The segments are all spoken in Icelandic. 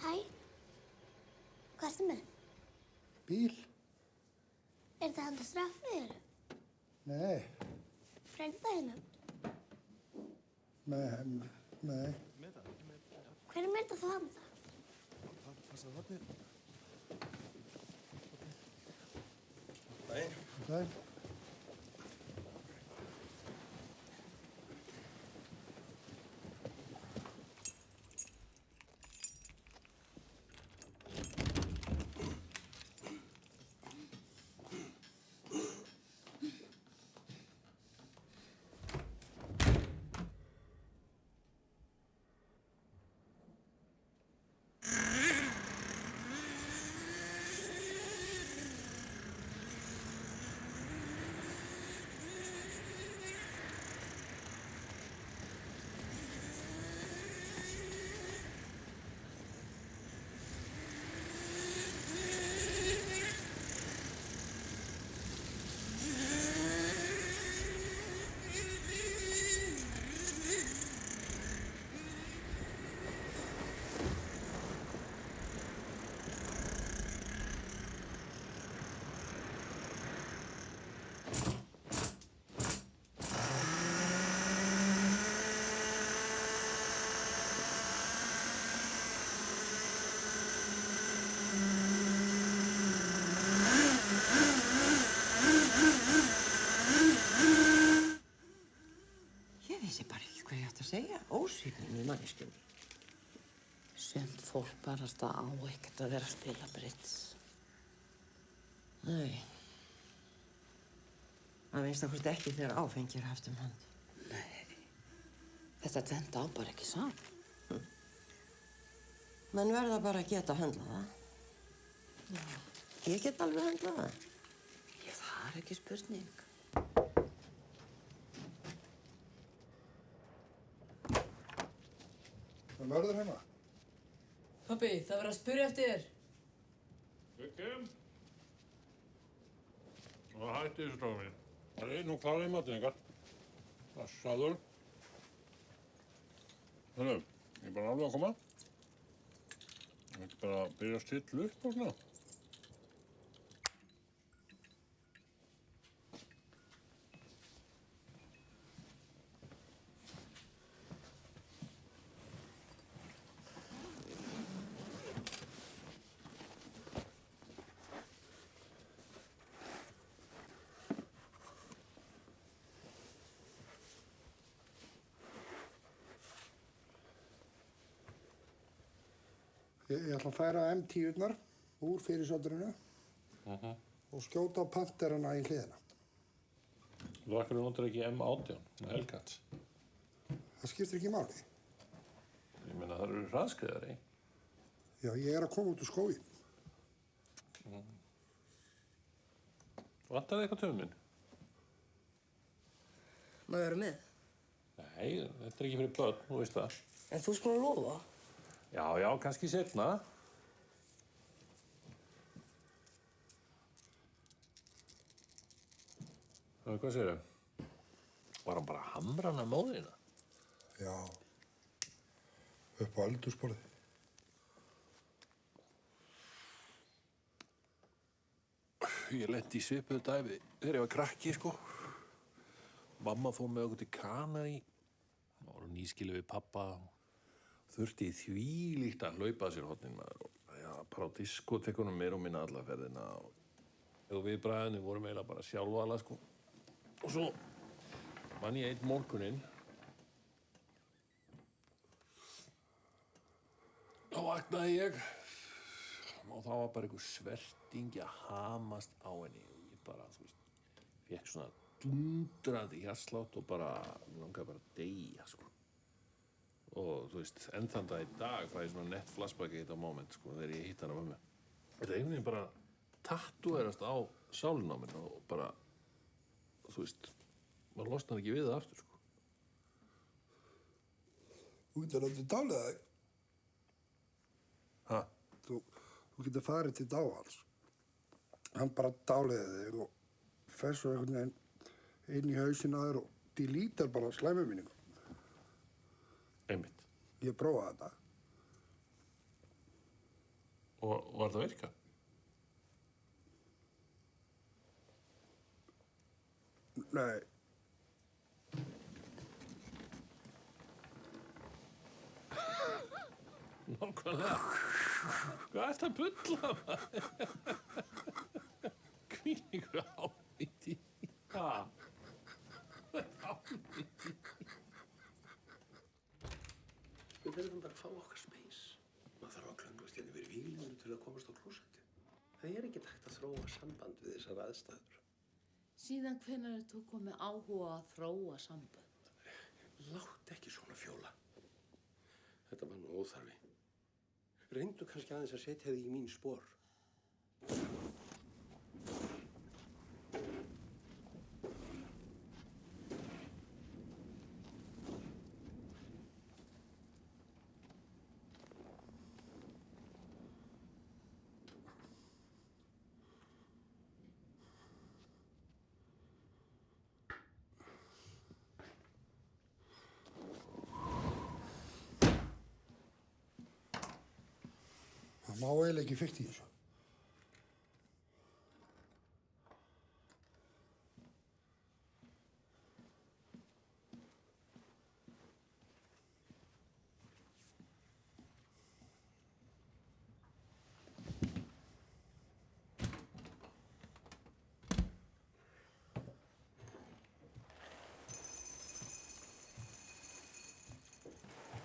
Hæ, hvað ertu með? Bíl? Er þetta handa strafniður? Nei. Frænda hérna? Nei. Hvernig er þetta þú hafa með það? Passaðu hornið. Nei. Segja ósvífnin í manneskjunni. Sumt fólk barast á ekkert að vera að spila bridds. Nei. Það minnst okkur ekki þegar áfengi er haft hönd. Nei. Þetta tvennt á bara ekki saman. Menn verða bara að geta höndla það. Já. Ég get alveg höndla það. Já, það er ekki spurning. Það verður hérna. Pabbi, það verður að spyrja eftir þér. Ekki. Og hætti þessu strákum minn. Það er nú klárið í matinn ykkar. Passaður. Hörru, ég er bara alveg að koma. Ég ætti bara að byrja að stilla upp og svona. Ég ætla að færa M10-urnar úr fyrirsöldrinu og skjóta á Pantherana í hliðina. Þú akkur notar ekki M18 með Hellcats. Það skiptir ekki máli. Ég meina það eru hraðskreiðari. Já, ég er að koma út úr skógi. Vantar þið eitthvað töfuminn? Má ég vera með? Nei, þetta er ekki fyrir börn, þú veist það. En þú sko að lofa? Já, kannski seinna. Hvað segirðu? Var hann bara að hamra hana móðina? Já, upp á eldhúsborðið. Ég lenti í svipuðu dæmi þegar ég var krakki, sko. Mamma fór með okkur til Kanarí. Það var nýskilið við pappa. Þurfti í þvílíkt að hlaupa að sér hornin maður. Já, bara á diskotekunum meir og minna alla ferðina. Og við bræðinni vorum eiginlega bara sjálfvala, sko. Og svo man ég einn morguninn. Þá vaknaði ég. Og þá var bara einhver svertingi að hamast á henni. Ég bara, þú veist, fékk svona dundrandi hjartslátt og bara, langaði bara að deyja, sko. Og þú veist, enn þann dag í dag fæ ég svona nett flashback í þetta moment, sko, þegar ég hitt hana mömmu. Þetta einhvern veginn bara tattúerast á sálinn á mér og bara, þú veist, maður losnar ekki við það aftur, sko. Þú getur látið dálega þig. Ha? Þú getur farið til Dáhals. Hann bara dáleiði þig og fer svo einhvern veginn inn í hausinn að þér og delítar bara slæmuminningu. Einmitt. Ég prófaði þetta. Og var það að virka? Nei, Nákvæmlega. Hvað ert að bulla, maður? Hvílíkur ávíti. Ha? Ávíti. Við verðum bara að fá okkar speys. Maður þarf að klöngast hérna yfir víglínu til að komast á klósettið. Það er ekki hægt að þróa samband við þessar aðstæður. Síðan hvenær er þú komið áhuga að þróa sambönd? Láttu ekki svona, Fjóla. Þetta var nú óþarfi. Reyndu kannski aðeins að setja þig í mín spor. það má eiginlega ekki fikta í þessu.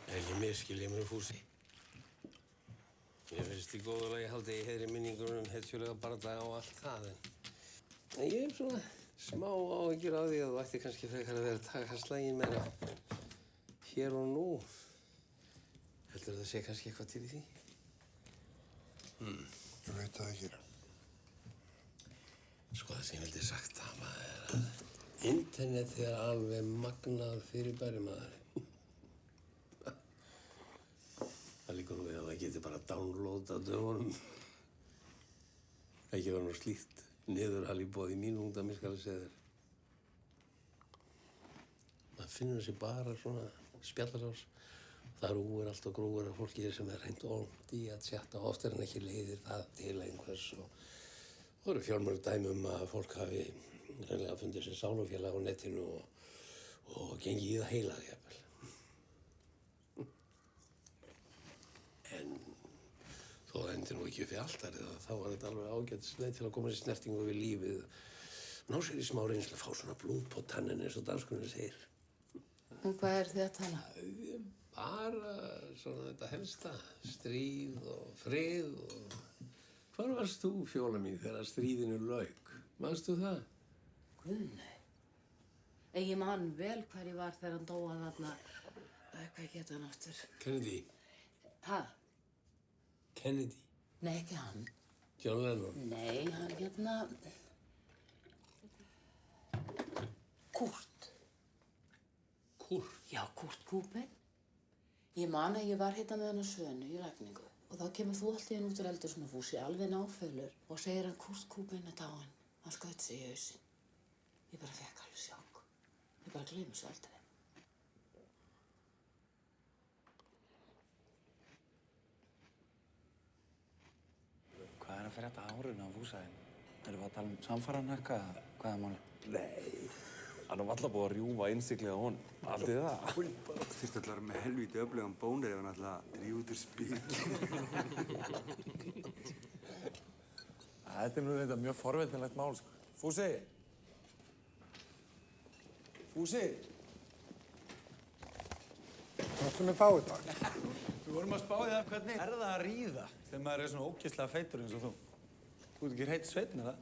Ekki miskilja mig, Fúsi. Mér finnst í góðu lagi halda í heiðri minningunum hetjulega bardaga og allt það, en ég hef svona smá áhyggjur á því að þú ætti kannski frekar að vera að taka slaginn meira hér og nú. Heldur það sé kannski eitthvað til í því? Ég veit það ekki. Sko, það sem ég vildi sagt hafa er að internetið er alveg magnað fyrirbæri, maður. Það líkur við að það geti bara downloada dögunum. Ekki var nú slíkt niðurhal í boði mín ungdæmi, skal ég segja þér. Það finnur sér bara svona spjallarás. Það rúir allt og grúir af fólki sem er reynd ónt í að tjatta. Oft er hann ekki leiðir það til einhvers. Og það eru fjármörg dæmi að fólk hafi reynilega fundið sér sálufélag á netinu og gengið í það heila, jafnvel. En þó það endur nú ekki upp í altarið, þá var þetta alveg ágætisleið til að koma sér snertingu við lífið. Ná sér í smá reynslu að fá svona blóð på tanninn eins og danskunni segir. Um hvað er þið að tala? Bara svona þetta helsta, stríð og frið og... Hvar varst þú, Fjóla mín, þegar stríðinu lauk? Manstu það? Guð, nei. Ég man vel hvar ég var þegar hann dóa þarna. Hvað geta hann aftur? Kennedy. Ha? Kennedy, Nei, ekki hann. John Lennon. Nei, hann hérna... Kurt. Kurt. Já, Kurt Cobain. Ég man að ég var hérna með hann að Svönu í lækningu. Og þá kemur þú alltaf inn út úr eldur svona Fúsi, alveg náfölur. Og segir hann Kurt Cobain er dáinn. Hann skaut sig í hausinn. Ég bara fekk alveg sjokk. Ég bara gleymi svo aldrei. Hvað er að frétta árinu á Fúsaðinn? Erum við að tala um samfaranakka eða hvað er málið? Nei, hann var alltaf búið að rjúfa innsiklið á honum. Allt í það. Þurfti alltaf að vera með helvíti öflugan bónir ef hann alltaf að drífa út úr spil. Þetta er nú reynda mjög forvitnilegt mál, sko. Fúsi! Fúsi! Hvað ætlum við að fá í dag? Við vorum að spá í það hvernig er það að ríða þegar maður er svona ógeðslega feitur eins og þú. Þú ert ekki heitt sveitn, eða?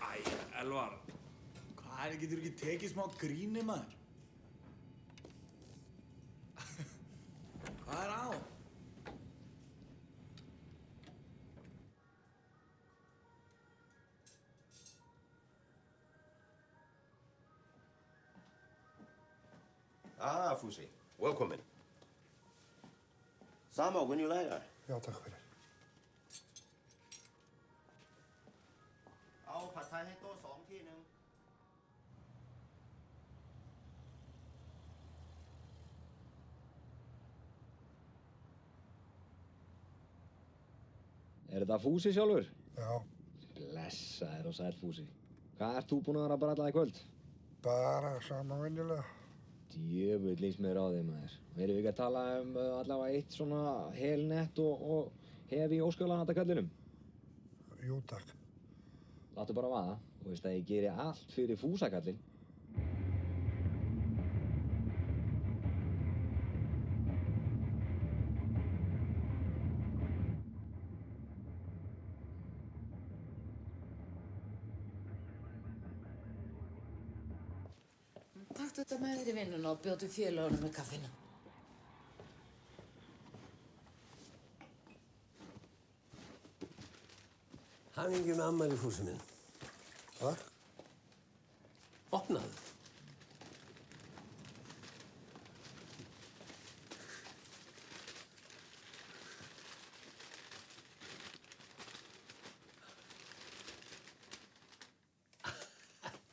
Æ, Elvar. Hvað er, getur ekki tekið smá gríni, maður? Hvað er á? Ah, Fúsi. Velkomin. Sama, venjulega. Já, takk fyrir. Á, pad thai ให้โต๊ะ2 ที่นึง Er þetta Fúsi sjálfur? Já. Blessaður og sæll Fúsi. Hvað ert þú búinn að vera að bralla í kvöld? Bara sama venjulega. Djöfull líst mér á þig maður. Erum við ekki að tala um allavega eitt svona helnett og hefi óskjölan handa kallinum? Jú, takk. Láttu bara vaða. Þú veist að ég geri allt fyrir Fúsakallinn. Taktu þetta með þér í vinnuna og bjótu félagunum með kaffinu. Hamingju með ammæli, Fúsi minn. Takk. Opnaðu.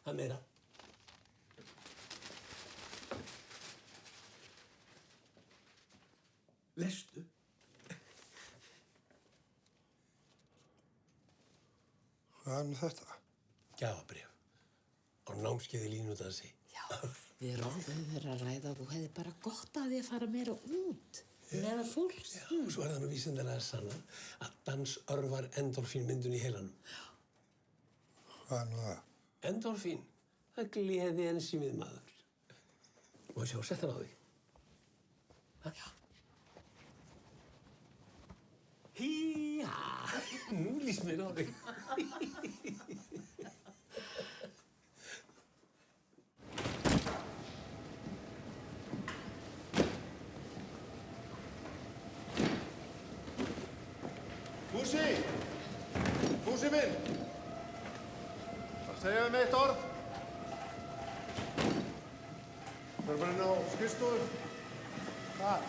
Það meira. Lestu. Hvað er með þetta? Gjafabréf. Á námskeiði línudansi. Já, við Rolf höfum verið að ræða að þú hefði bara gott að því að fara meira út. Meðal fólks. Já, og svo er það nú vísindalega sannað að dans örvar endorfínmyndun í heilanum. Hvað er nú það? Endorfín. Það er gleði ensímið maður. Má sjá, sett hann á þig. Já. Híja! Nú líst mér á þig. Fúsi! Fúsi minn! Það segja við mig eitt orð. Förum bara inn á skrifstofu. Hvað?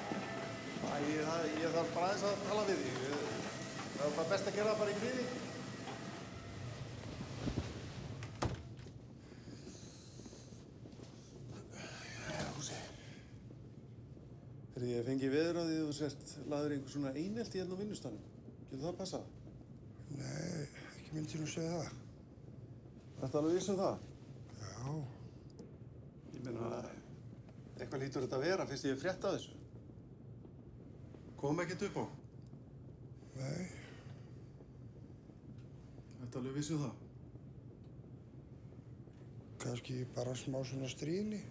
Ég þarf bara aðeins að tala við þig. Það er bara best að gera það bara í friði. Fúsi. Þegar ég fengi veður á því að þú sért lagður einhver svona einelti hérna á vinnustanum. Getur það passað? Nei, ekki myndi nú segja það. Ertu alveg viss um það? Já. Ég meina, eitthvað lítur þetta að vera fyrst ég hef frétt af þessu. Kom ekkert upp á? Nei. Ertu alveg viss um það? Kannski bara smá svona stríðni.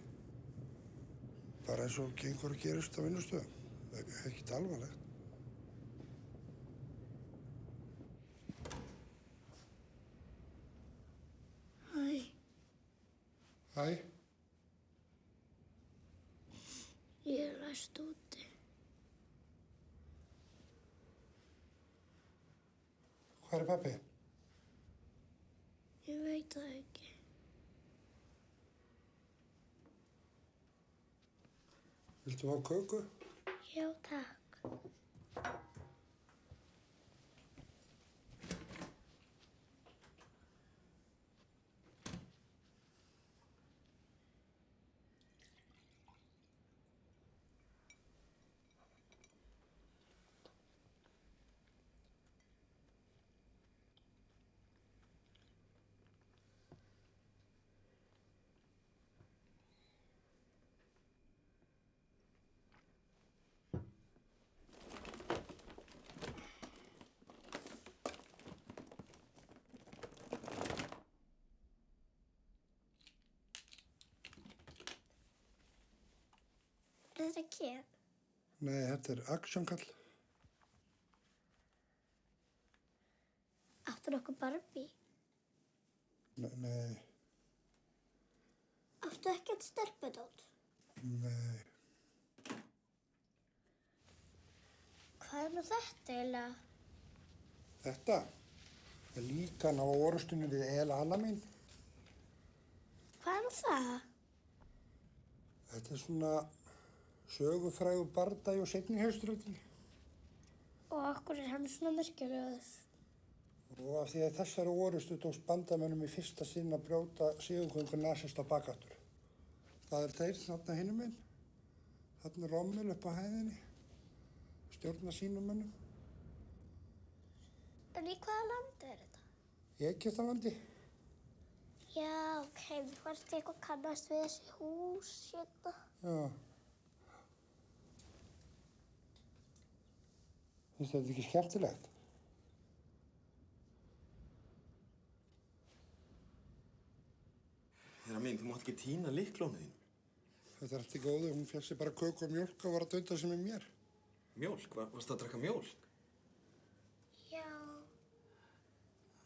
Bara eins og gengur að gerist á vinnustöðum. Ekkert alvarlegt. Æ. Hæ? Ég er læst úti. Hvar er pabbi? Ég veit það ekki. Viltu fá köku? Já, takk. Er þetta Ken? Nei, þetta er Actionkall. Áttu nokkuð Barbie? Nei, Áttu ekkert stelpudót? nei. Hvað er nú þetta eiginlega? Þetta er líkan á orustunni við El Alamein. Hvað er nú það? Þetta er svona sögufrægur bardagi og seinni heimsstyrjöldinni. Og okkur er hann svona merkilegur. Og af því að þessari orustu tókst bandamönnum í fyrsta sinn að brjóta sigurgöngu nasista bakaftur. Það er þeir þarna hinum minn. Þarna er Rommel upp á hæðinni. Stjórna sínum mönnum. En í hvaða landi er þetta? Í Egyptalandi. Já, ok, við fannst eitthvað kannast við þessi hús hérna. Já. Finnst þetta ekki skemmtilegt? Herra mín, þú mátt ekki týna lyklónu þín. Þetta er allt í góðu. Hún fékk sér bara köku og mjólk og var að dunda sig með mér. Mjólk? Varstu að drekka mjólk? Já.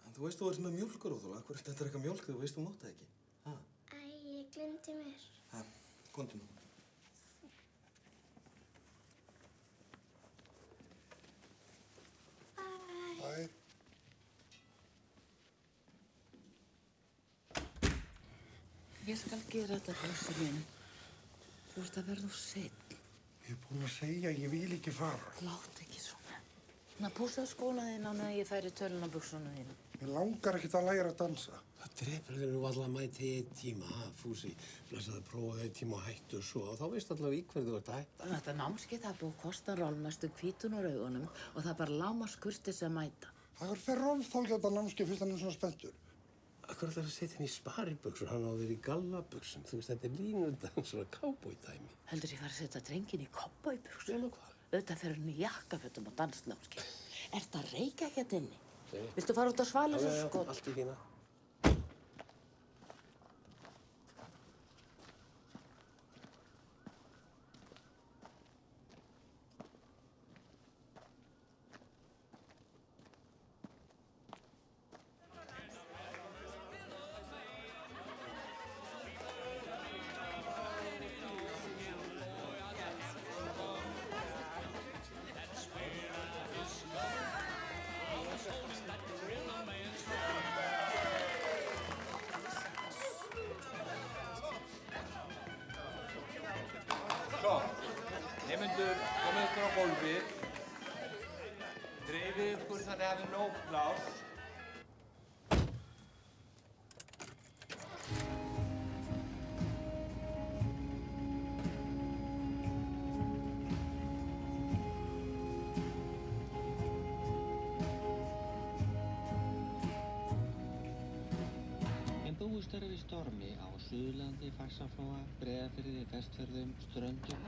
En þú veist þú ert með mjólkuróþol. Af hverju ertu að drekka mjólk þegar þú veist þú mátt það ekki? Ha? Æ, ég glemdi mér. Komdu nú. Æ. Ég skal gera þetta fyrir minn. Þú ert að verða of seinn. Ég er búinn að segja að ég vil ekki fara. Látt ekki svona. Ná, púsaðu skóna þín á meðan ég færi tölun á buxunum þínu. Mér langar ekkert að læra að dansa. Það drepur þér nú allavega mæti í einn tíma, ha, Fúsi. Blessaðu prófaðu einn tíma og hættu svo. Og þá veist allavega í hverju þú ert að hætta. Þetta námskeið það er búið að kosta rólmestu hvítun úr augunum og það er bara lágmarkskurteis að mæta. Það fer Rolf þá ekki á þetta námskeið fyrst hann er svona spenntur. Akkur ætlar að setja henni í sparibuxur, hann á að vera í gallabuxum. Þú veist, þetta er línudans og cowboy-dæmi. Heldur ég fara að setja drenginn í cowboybuxur? Nema hvað? Auðvitað fer hann í jakkafötum á dansnámskeið. Ertu að reykja ekki hérna inni? Nei. Viltu fara út á Svalir og skot? Allt í fína. Svo, nemendur komið ykkur á gólfið. Dreifið ykkur þannig að hafi nóg pláss. En búist er við stormi á Suðurlandi, Faxaflóa, Breiðafirði, Vestfjörðum, Ströndum.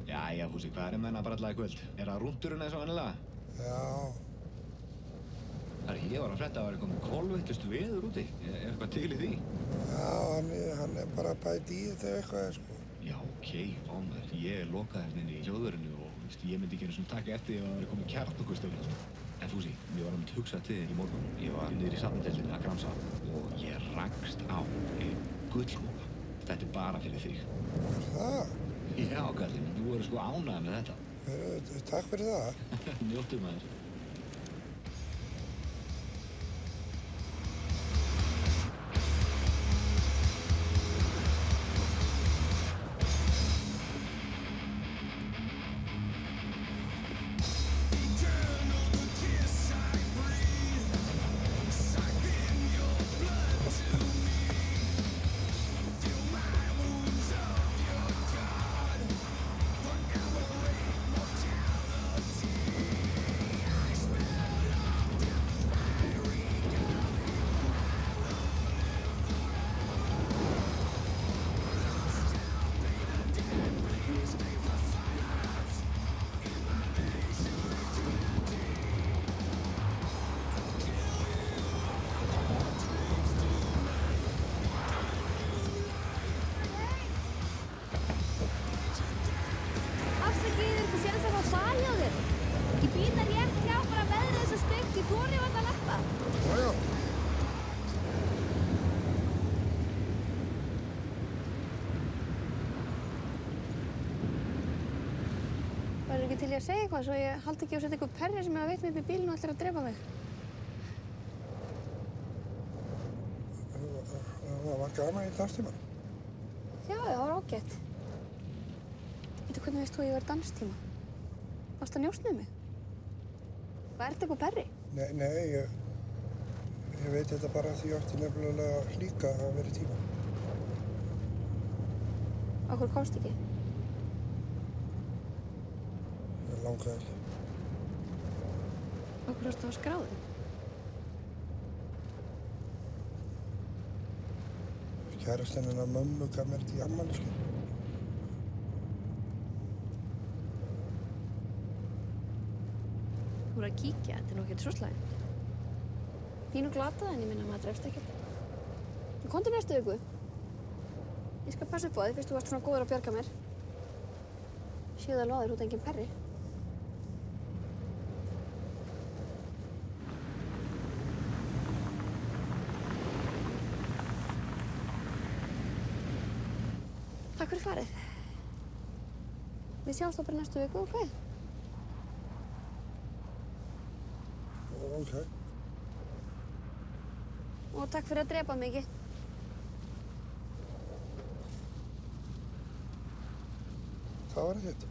Jæja, Fúsi, hvað er menn að bralla í kvöld? Er það rúnturinn eins og vannilega? Já. Ég var að frétta að það var eitthvað kolveittust veður úti. Er eitthvað til í því? Já, hann er bara bæti í þetta eitthvað, sko. Já, ok, ámæður. Ég lokaði hérna inn í hljóðverinu og Ég myndi ekki einu sinni taka eftir því að það væri komið kjarnorkustöðin. En Fúsi, ég var einmitt hugsað til þín í morgun. Ég var niður í safnadeildinni að gramsa og ég rakst á einn gullmola. Þetta er bara fyrir þig. Það? Já, kallinn, þú verður sko ánægð með þetta. Takk fyrir það. Njóttu maður. Værirðu ekki til í að segja eitthvað svo ég haldi ekki að setja eitthvað perri sem er að veit mig upp í bílinn og ætlar að drepa mig? Það var gaman í danstíman. Já, það var ágætt. Veitu, hvernig veist þú að ég var danstíma? Varstu að njósna um mig? Var þetta eitthvað perri? Nei, ég veit þetta bara því ég átti nefnilega líka að vera í tíma. Okkur komst ekki? Langaði ekki. Okkur varstu að skráðu? Kærastinn hennar mömmu gaf mér þetta í afmælisgjöf. Þú voru að kíkja, þetta er nú ekkert svo slæmt. Pínu glatað en ég minna að maður drefst ekkert. En komdu næstu viku. Ég skal passa upp á þig fyrst þú varst svona góður að bjarga mér. Séu það loðir út engin perri. Takk fyrir farið. Við sjáumst þá bara næstu viku, ok? Ok. Og takk fyrir að drepa mig ekki. Það var ekkert.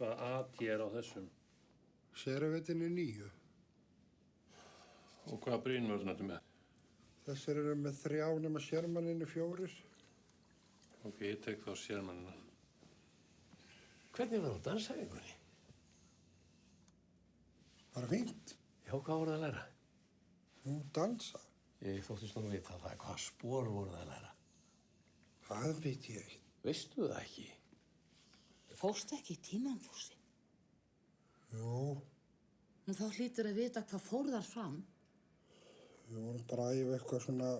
Hvað at ég á þessum? Seravetin er 9. Og hvaða brýnvörn ertu með? Þessir eru með 3 nema sérmanninu 4. Ok, ég tek þá sérmannina. Hvernig var það á dansavíkunni? Bara fínt. Já, hvað voruð það að læra? Nú, dansa. Ég þóttist nú að vita það. Hvað spor voruð það að læra? Það veit ég ekki. Veistu það ekki? Fórstu ekki í tímann, Fúsi? Jú. Nú þá hlýtur að vita hvað fór þar fram. Við vorum bara að æfa eitthvað svona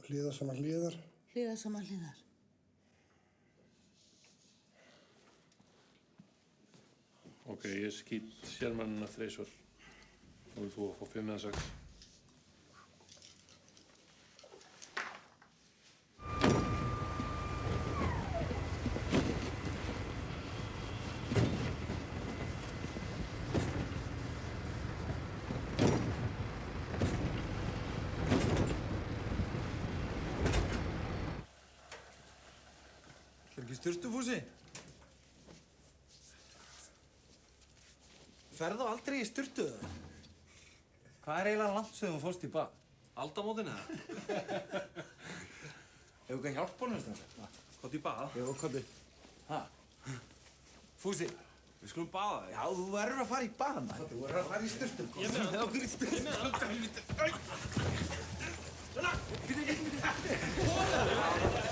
hliðar saman hliðar. Hliðar saman hliðar. Ok, ég skýt sérmannina 3 svar. Nú vil þú að fá 5 eða 6. Sturtu, Fúsi? Ferðu aldrei í sturtu? Hvað er eiginlega langt sem þú fórst í bað? Aldamótin eða? Hefur eitthvað hjálp honum þetta? Hvað í bað? Já, hvað þið? Hæ? Fúsi, við skulum baða þig. Já, þú verður að fara í bað, maður. Þú verður að fara í sturtu. Ég með það. Okkur í sturtu. Ég með það. Svona!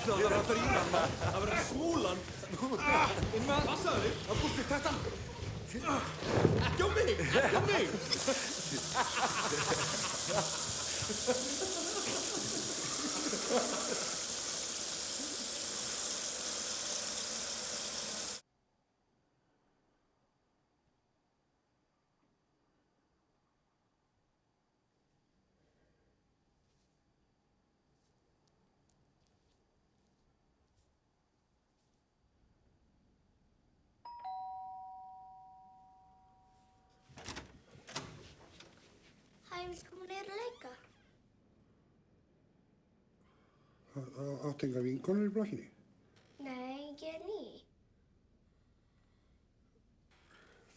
Það var að þrýna hann, maður. Það var að smúla hann. Inn með hann. Passaðu þig. Það búst þig, tætt hann. Ekki á mig! Ekki á mig! Hæ, viltu koma niður að leika? Áttu enga vinkonur í blokkinni? Nei, ég er ný.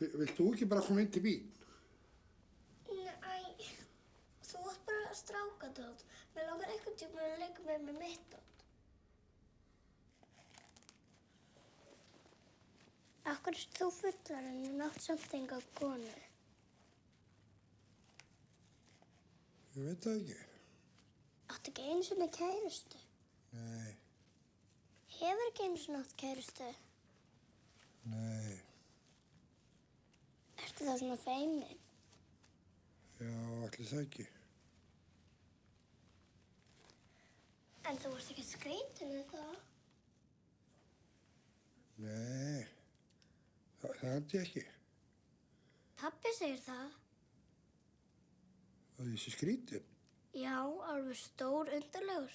Vilt þú ekki bara koma inn til mín? Nei, þú átt bara strákadót. Mér langar einhvern tíma að leika með mitt dót. Af hverju ert þú fullorðin en átt samt enga konu? Ég veit það ekki. Áttu ekki einu sinni kærustu? Nei, Hefur ekki einu sinni átt kærustu? nei. Ertu það svona feimin? Já, allir það ekki. En þú ert ekki skrýtin við það? Nei, það held ég ekki. Pabbi segir það. Það er þessi skrýtin. Já, alveg stór undarlegur.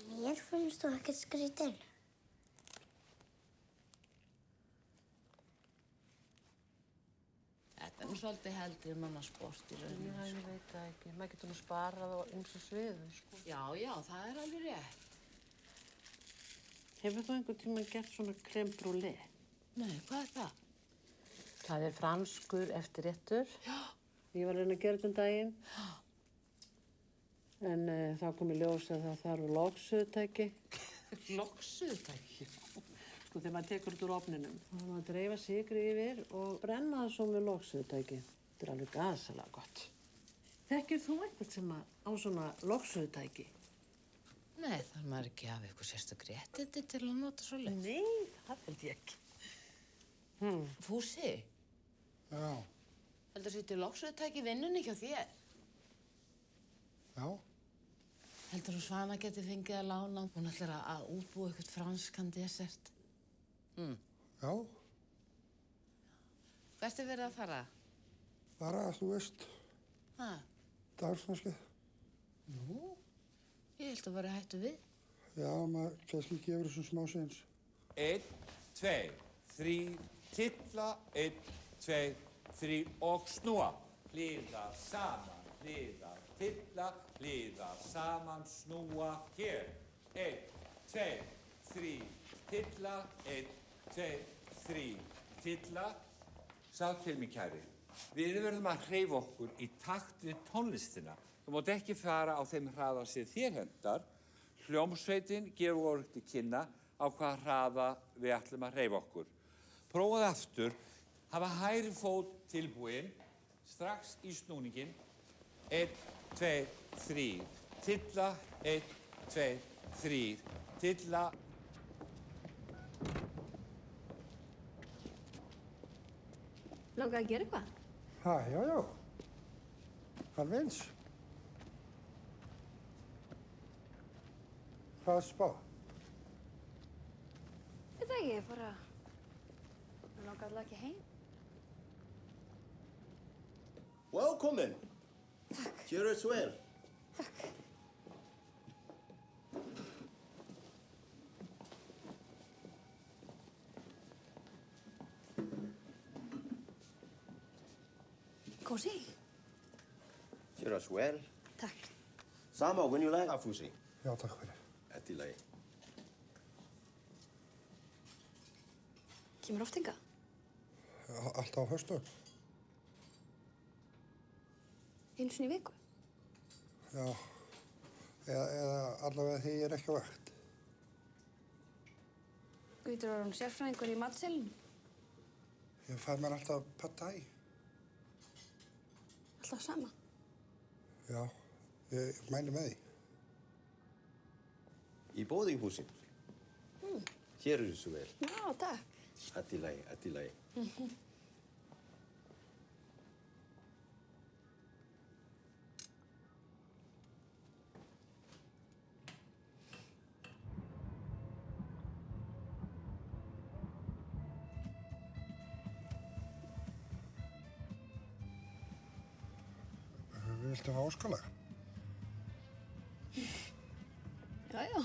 Mér finnst þú ekkert skrýtin. Þetta er nú svolítið heldri mannasport í rauninu. Já, ég veit það ekki. Maður getur nú sparað á ymsu sviðum, sko. Já, já, það er alveg rétt. Hefur þú einhvern tímann gert svona crème brûlée? Nei, hvað er það? Það er franskur eftirréttur. Já. Ég var að reyna að gera þetta um daginn. Já. En þá kom í ljós að það þarf loksuðutæki. Loksuðutæki? Sko, þegar maður tekur þetta úr ofninum, þá þarf maður að dreifa sykri yfir og brenna það svo með loksuðutæki. Þetta er alveg gasalega gott. Þekkir þú eitthvað sem á svona loksuðutæki? Nei, þarf maður ekki að hafa eitthvað sérstök réttindi til að nota svoleiðis? Nei, það held ég ekki. Fúsi? Já. Heldur þú til loksuðutæki í vinnunni hjá þér? Já. Heldur þú Svana geti fengið að lána? Hún ætlar að útbúa eitthvað franskan desert. Já. Hvert er verið að fara? Bara, þú veist, Ha? dagsnáskið. Nú? Ég held að vera hættu við. Já, maður kannski gefur þessum smá séns. 1, 2, 3, tilla, 1, 2, 3 og snúa. Hliðar saman, hliðar, tilla, hliðar saman, snúa, hér. 1, 2, 3, tilla, 1, 2, 3, tilla. Sá til mig, kæri. Við verðum að hreyfa okkur í takt við tónlistina. Þú mátt ekki fara á þeim hraða sem þér hendar. Hljómsveitin gefur okkur til kynna á hvað hraða við ætlum að hreyfa okkur. Prófaðu aftur, hafa hægri fót tilbúinn, strax í snúninginn. 1, 2, 3, tilla, 1, 2, 3, tilla. Langaði að gera eitthvað? Ha, já, já. Alveg eins. Hvað er spá? Veit það ekki, ég bara... Mér langaði alltaf ekki heim. Velkomin. Takk. Gjör þess vel. Takk. Kósi. Gjör þess vel. Takk. Sama, when you like, Fúsi. Já, takk fyrir. Þetta í lagi. Kemur oft hingað? Alltaf á föstudögum. Einu sinni í viku? Já. Eða allavega þegar ég er ekki á vakt. Getur orðin sérfræðingur í matselinu? Ég fæ mér alltaf pad thai. Alltaf sama? Já, ég mæli með því. Í boardinghúsi. Gjörðu svo vel. Já, takk. Allt í lagi, allt í lagi. Viltu fá óskalag? Já, já.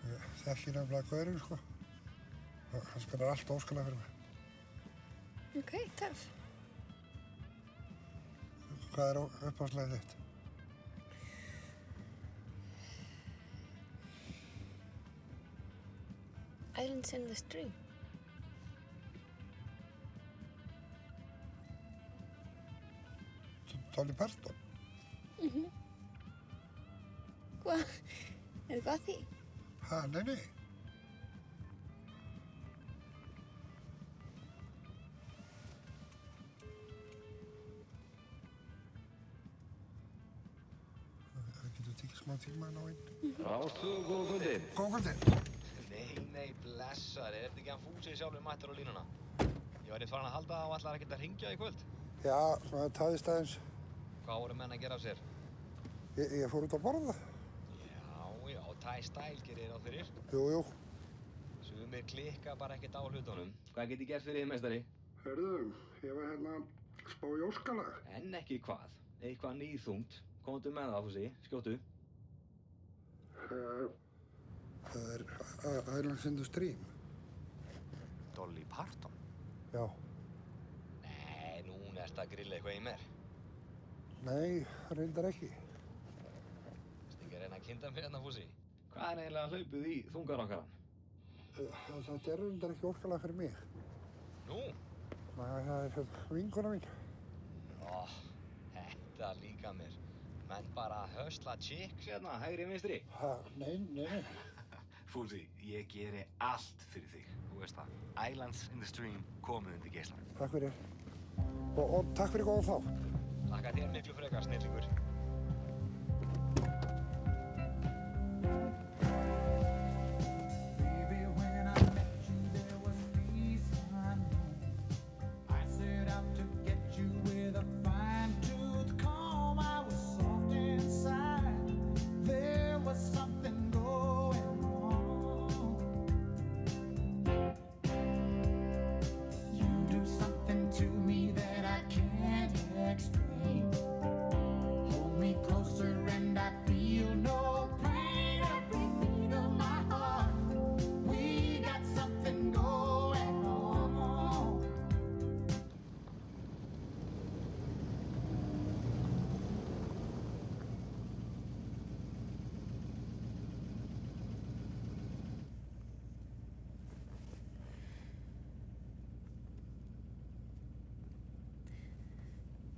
Ég þekki nefnilega gaurinn, sko. Hann spilar allt óskalag fyrir mig. Ok, töff. Hvað er uppáhaldslagið þitt? Islands in the Stream. Dolly Parton? Hvað? Er eitthvað að því? Ha, nei. Það getur tekið smá tíma að ná inn. Ástöðu, góða kvöldið. Góða kvöldið. Nei, blessaður. Er þetta ekki hann Fúsi sjálfur mættur á línuna? Ég var farin að halda og ætlaði ekkert að hringja í kvöld. Já, svona tafðist aðeins. Hvað voru menn að gera af sér? Ég fór út að borða. Já, Thai Style gerir ráð fyrir. Jú. Sumir klikka bara ekkert á hlutunum. Hvað get ég gert fyrir þið, meistari? Hörðu, ég var hérna að spá í óskalag. En ekki hvað. Eitthvað nýþungt. Komdu með það, Fúsi. Skjóttu. Það er Islands in the Stream. Dolly Parton? Já. Nei, núna ertu að grilla eitthvað í mér. Nei, reyndar ekki. Ertu ekki að reyna að kynna mér hérna, Fúsi? Hvað er eiginlega hlaupið í þungarankaran? Þetta er reyndar ekki óskalag fyrir mig. Nú? Það er vinkona mín. Ó, þetta líka mér. Menn bara hösla chicks hérna, hægri vinstri. Ha, nei. Fúsi, ég geri allt fyrir þig. Þú veist það. Islands in the Stream komið undir geislan. Takk fyrir. Og takk fyrir góða þátt. Takk þér miklu frekar, snillingur.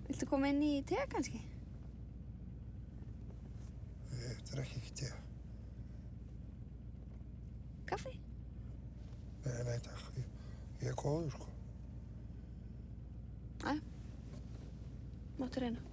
Viltu koma inn í te kannski? Ég drekki ekki te. Kaffi? Nei, takk. Ég er góður, sko. Æ, máttu reyna.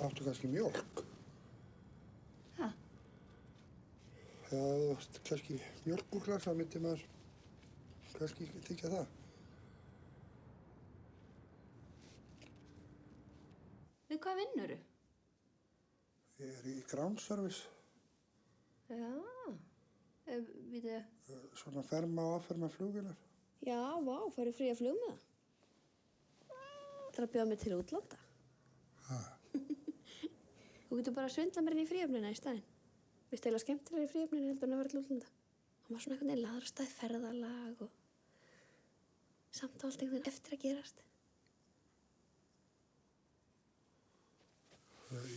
Áttu kannski mjólk? Ha? Já, þú veist, kannski mjólkúrglas, þá myndi maður kannski þykja það. Við hvað vinnurðu? Ég er í ground service. Já. Vítu, Svona ferma og afferma flugvélar. já, vá, færi frí að flug með það. Það er að bjóða mig til útlanda. Ha. Þú getur bara að svindla mér inn í fríöfnina í staðinn. Vist eiginlega skemmtilega í fríöfninu heldur en að vera til útlanda. Það var svona einhvern veginn laðrastæð ferðalag og samt á allt einhvern veginn eftir að gerast.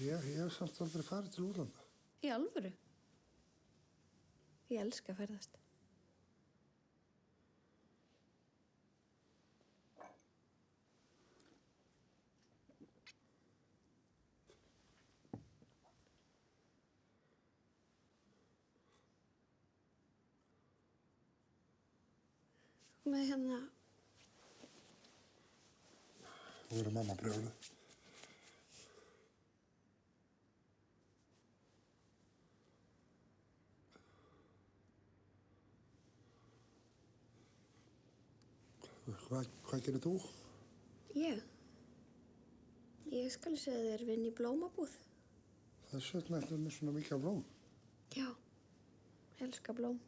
Ég hef samt aldrei farið til útlanda. Í alvöru? Ég elska að ferðast. Með hérna... Nú er mamma brjáluð. Hvað gerir þú? Ég skal segja þér vinn í blómabúð. Þess vegna ertu með svona mikið af blóm. Já, elska blóm.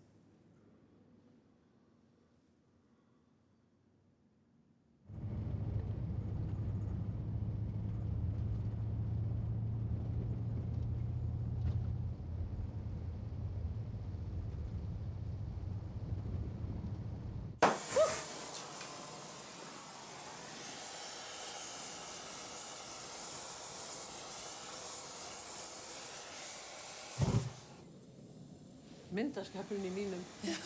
Myndaskapurinn í mínum. Já.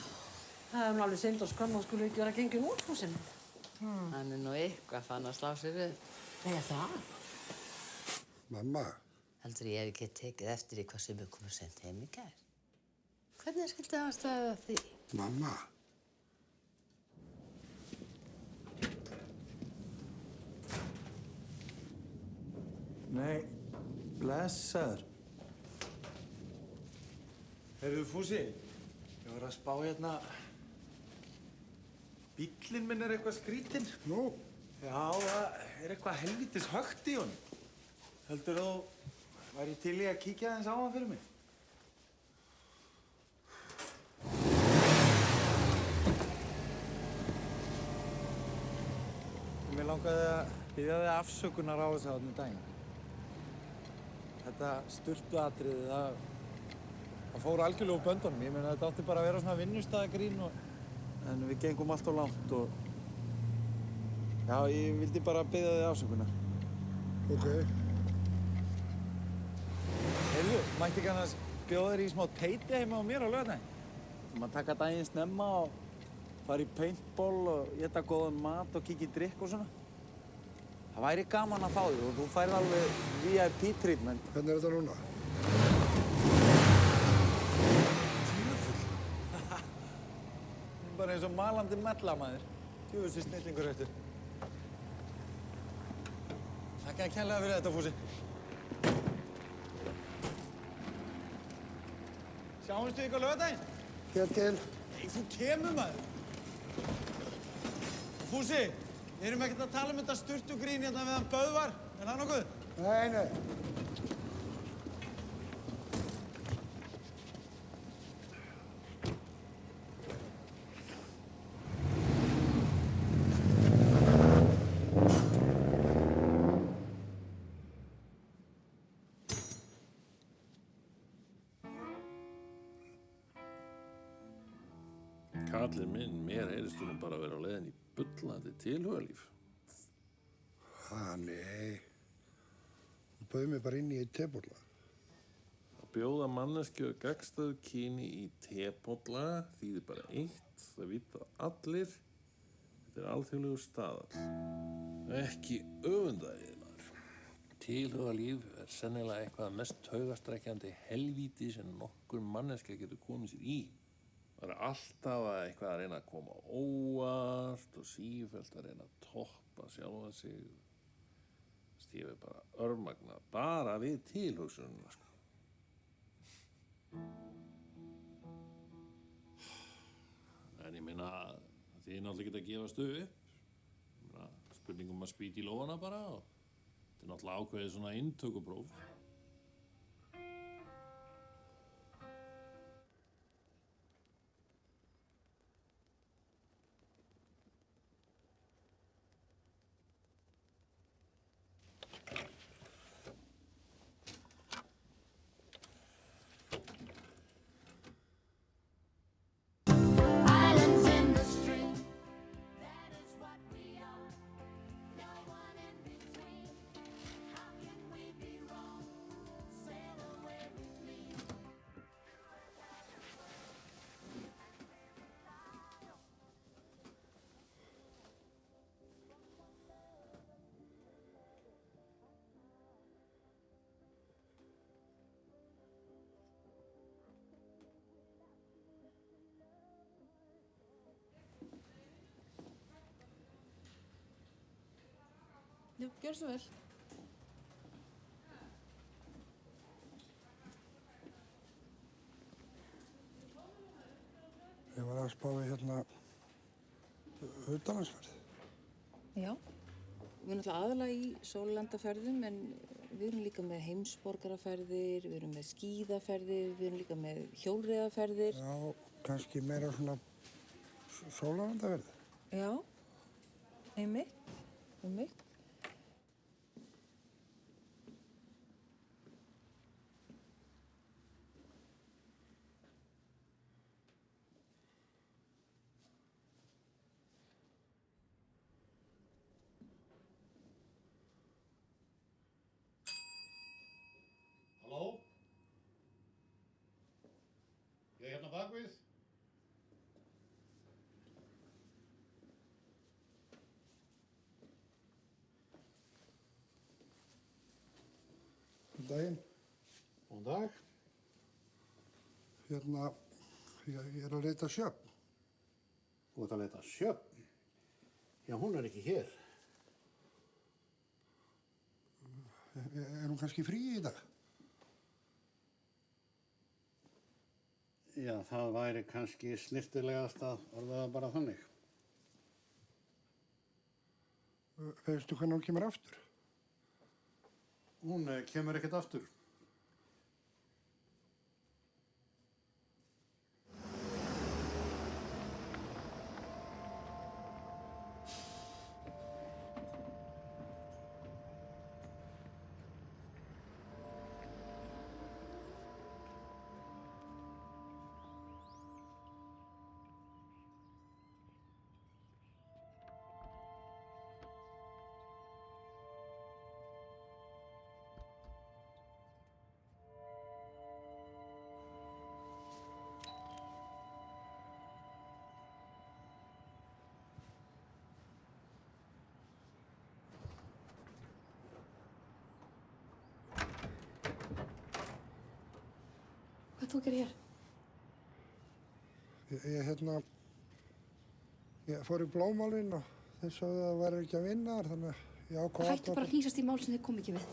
Það er nú alveg synd og skömm að skulu ekki vera gengin út hús sinni. Hann er nú eitthvað fann að slá sig við. Nei, það? Mamma. Heldur ég hef ekki tekið eftir í hvað sem er komið sent heim í gær. Hvernig skildi það að staða því? Mamma. Nei, blessaður. Heyrðu, Fúsi, ég var að spá hérna... Bíllinn minn er eitthvað skrítinn. Nú? Já, það er eitthvað helvítis högt í honum. Heldur þú væri til í að kíkja aðeins á hann fyrir mig? Mér langaði að biðja þig afsökunar á þessu átni daginn. Þetta sturtuatriði, það fór algjörlega úr böndunum. Ég meina, þetta átti bara að vera svona vinnustæðagrín en við gengum allt of langt og... Já, ég vildi bara biðja þig afsökunar. Ok. Heyrðu, mætti ekki annars bjóða þér í smá teiti heima á mér á laugardaginn? Þú maður taka daginn snemma og fara í paintball og éta góðan mat og kíkja í drikk og svona. Það væri gaman að fá þig og þú færð alveg VIP-treatment. Hvernig er þetta núna? Bara eins og malandi mella, maður. Djöfussi snillingur eftir. Þakka þér kærlega fyrir þetta, Fúsi. Sjáumst við ykkur á laugardaginn? Hér til. Nei, þú kemur, maður. Fúsi, við erum ekkert að tala um þetta sturtugrín hérna við hann Böðvar. Er það nokkuð? Nei. Kallinn minn, mér heyrist þú nú bara að vera á leiðinni í bullandi tilhugalíf. Nei. Þú bauð mér bara inn í eitt tebolla. Að bjóða manneskju gagnstæðu kyni í tebolla þýðir bara eitt, það vita allir. Þetta er alþjóðlegur staðall. Ekki öfundæðið, maður. Tilhugalíf er sennilega eitthvað mest taugastrekkjandi helvíti sem nokkur manneskja getur komið sér í. Það er alltaf eitthvað að reyna að koma óvart og sífellt að reyna að toppa sjálfa sig. Ég er bara örmagna bara við tilhugsununa, sko. En ég meina, þið er náttúrulega ekki að gefast upp. Spurningum að spýta í lófana bara og þetta er náttúrulega ákveðið svona inntökupróf. Já, gjör svo vel. Ég var að spá í hérna utanlandsferð. Já. Við erum náttúrulega aðalega í sólarlandaferðum en við erum líka með heimsborgaraferðir, við erum með skíðaferðir, við erum líka með hjólreiðaferðir. Já, kannski meira svona sólarlandaferð. Já, einmitt. Halló? Ég er hérna bakvið. Góðan daginn. Góðan dag. Hérna, ég er að leita að Sjöfn. Þú ert að leita að Sjöfn? Já, hún er ekki hér. Er hún kannski frí í dag? Já, það væri kannski snyrtilegast að orða það bara þannig. Veistu hvernig hún kemur aftur? Hún kemur ekkert aftur. Hvað þú gerir hér? Ég fór í blómálinn og þeir sögðu að það væri ekki að vinna þar, þannig að ég ákvað Hættu bara að hnýsast í mál sem þið kom ekki við.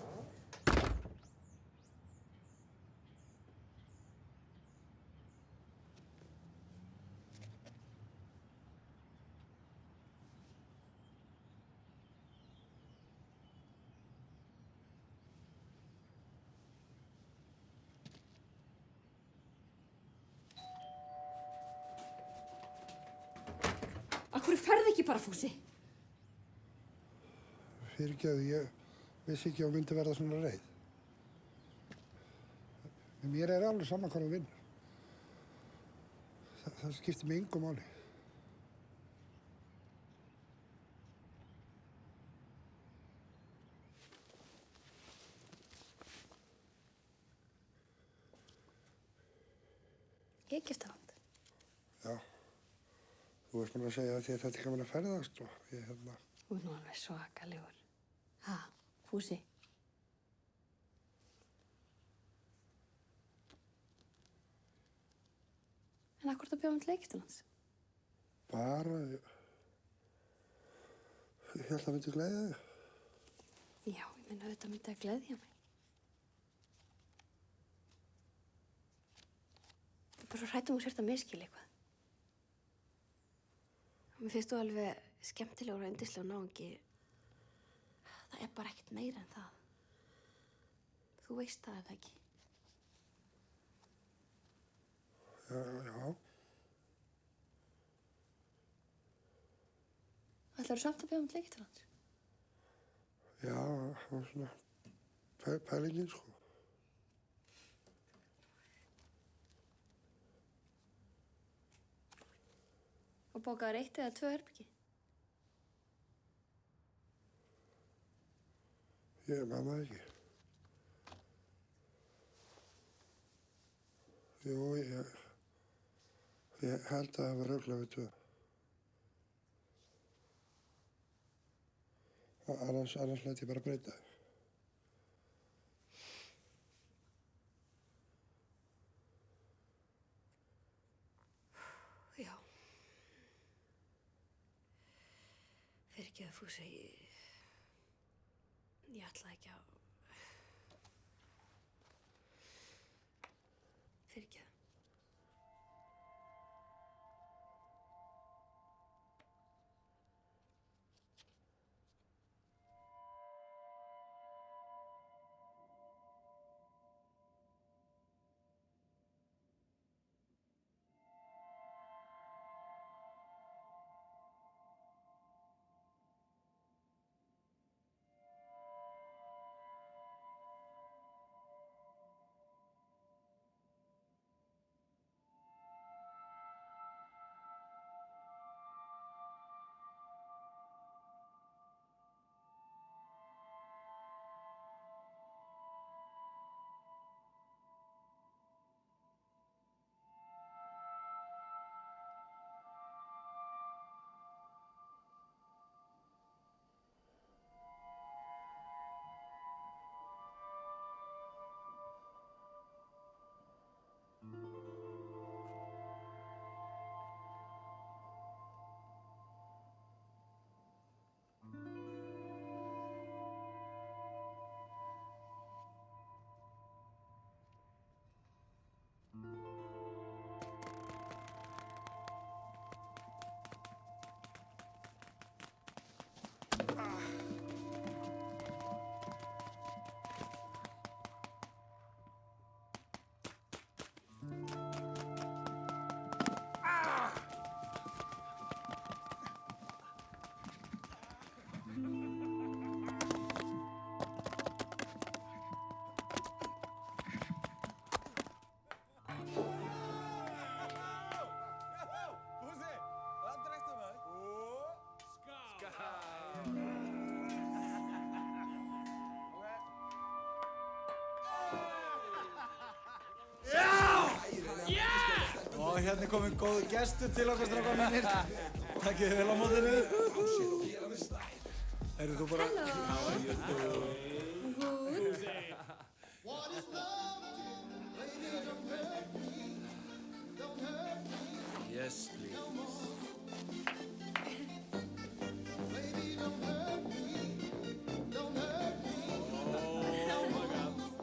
Akkur ferð ekki bara, Fúsi? Fyrirgefðu, ég vissi ekki að hún myndi verða svona reið. En mér er alveg saman hvað hún vinnur. Það skiptir mig engu máli. Egyptaland. Já. Þú veist mér að segja að þér þetta ekki að vera ferðast og ég Þú er nú alveg svakalegur. Ha, Fúsi? En akkur það bjóðum til Egyptalands? bara, ég held að myndi gleðja þig. Já, ég meina auðvitað myndi að gleðja mig. Ég er bara svo hrædd um að sért að miskila eitthvað. Mér finnst þú alveg skemmtilegur og yndislegur náungi. Það er bara ekkert meira en það. Þú veist það eða ekki? Já. Ætlarðu samt að bjóða til Egyptalands? Já, það var svona pælingin, sko. Og bókaður 1 eða 2 herbyggi? Ég man það ekki. Jú, ég held að það var örugglega við 2. Annars læt ég bara breyta þér. Já. Fyrirgeðu, Fúsi. Ég ætlaði ekki að... Fyrirgeðu. Og hérna er komin góð gestur til okkar, strákar mínir. Takkið þið vel á mótinu. Heyrðu þú bara... How are you doing? Good. Yes, please.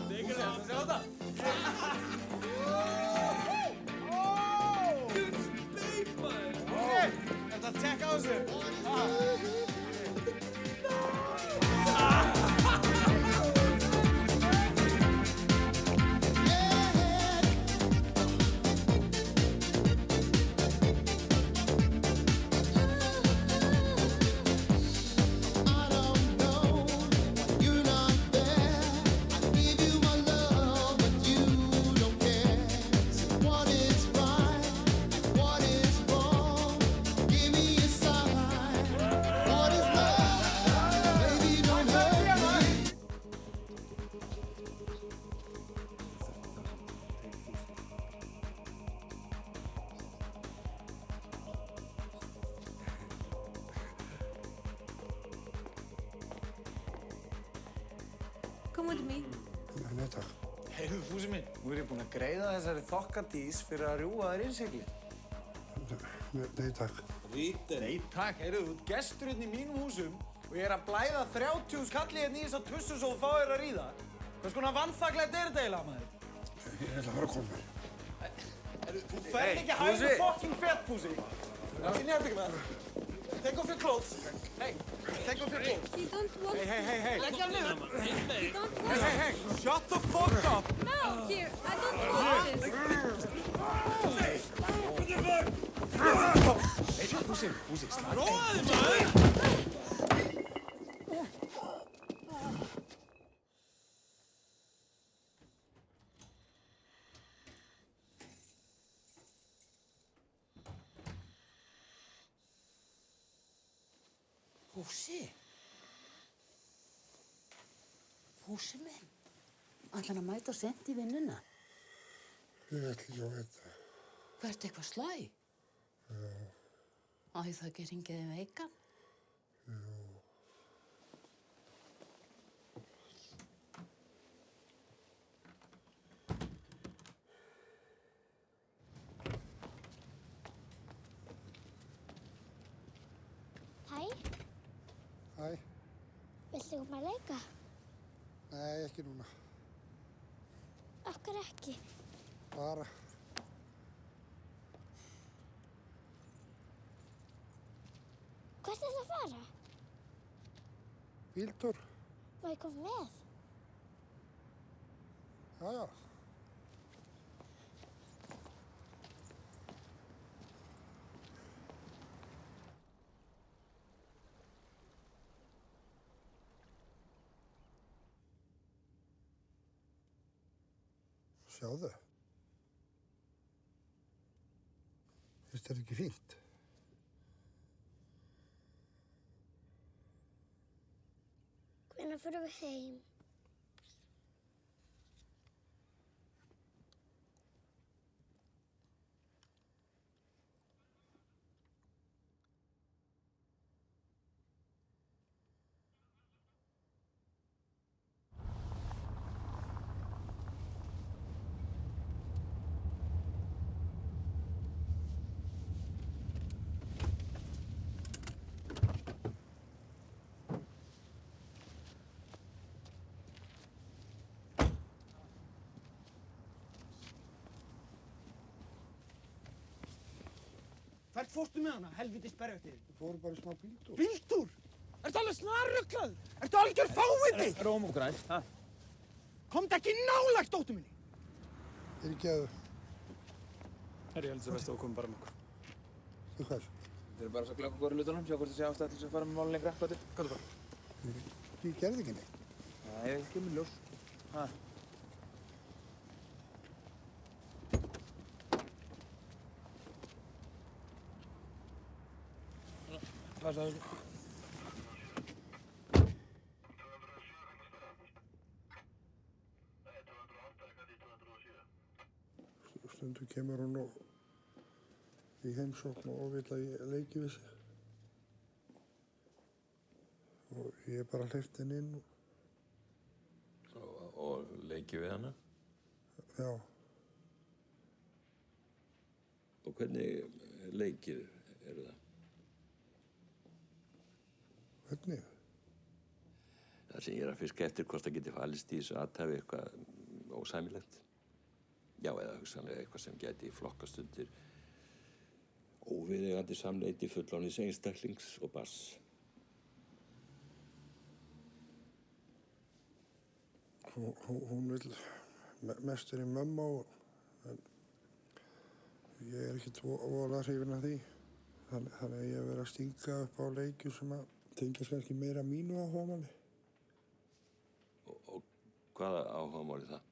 Take it out. Sjá þetta? Ertu að tjekka á þessu? Come with me. Nei, takk. Heyrðu, Fúsi minn, nú er ég búinn að greiða þessari þokkadís fyrir að rjúfa þér innsigli. Nei, takk. Rítur. Nei, takk. Heyrðu, þú ert gestur hérna í mínum húsum og ég er að blæða 30 skalli hérna í þessa tussu svo þú fáir að ríða. Hvers konar vanþaklegt er þetta eiginlega, maður? Ég ætla að fara að koma mér. Heyrðu, þú ferð ekki að hægja fucking fett, Fúsi. Inn í herbyggum með það. Take off your clothes. Hey, take off your clothes. You don't want Hey. Leggja hann niður. You don't want Hey, shut the fuck up. No, dear, I don't want this. Hey, Fúsi, slaka. Róaðu, maður! Fúsi? Fúsi minn? Ætlar hann að mæta sent í vinnuna? Ég ætla ekki að vita. Hvert eitthvað slæ? Já. Á ég það ekki hringið þig veikan? Jú. Hæ, Hæ, viltu koma að leika? Nei, ekki núna. Af hverju ekki? Bara. Hvert er það að fara? Bíltúr. Má ég koma með? Já, já. Sjáðu. Finnst þér ekki fínt? Hvenær förum við heim? Hvert fórstu með hana, helvítis berjöftir? Við fórum bara í smá bíltúr. Bíltúr? Ertu alveg snarrugglaður? Ertu algjör fáviti? Róm og græs, ha? Komdu ekki nálægt dóttur minni! Fyrirgefðu. Herri, ég held þess að þú komið bara með okkur. Þú hvað? Þið eru bara að glögga okkur í lutunum, sjá hvort þið sé ástæði til þess að fara með máli lengra. Hvað er bara? Ég gerði ekki neitt. Nei, ég kemur ljós. Ha? Hvað sagði þú? Stundum kemur hún í heimsókn og vill að ég leiki við sig. Og ég er bara hleypt henni inn. Og leiki við hana? Já. Og hvernig leikir eru það? Hvernig? Það sem ég er að fiska eftir hvort það geti falist í þessu athæfi eitthvað ósæmilegt. Já, eða hugsanlega eitthvað sem gæti flokkast undir óviðeigandi samneyti fullorðins einstaklings og barns. Hún vil mest í mömmu en ég er ekkert voðalega hrifinn af því. Þannig að ég hef verið að stinga upp á leikjum sem að tengjast kannski meira mínu áhugamáli. Og hvaða áhugamáli það?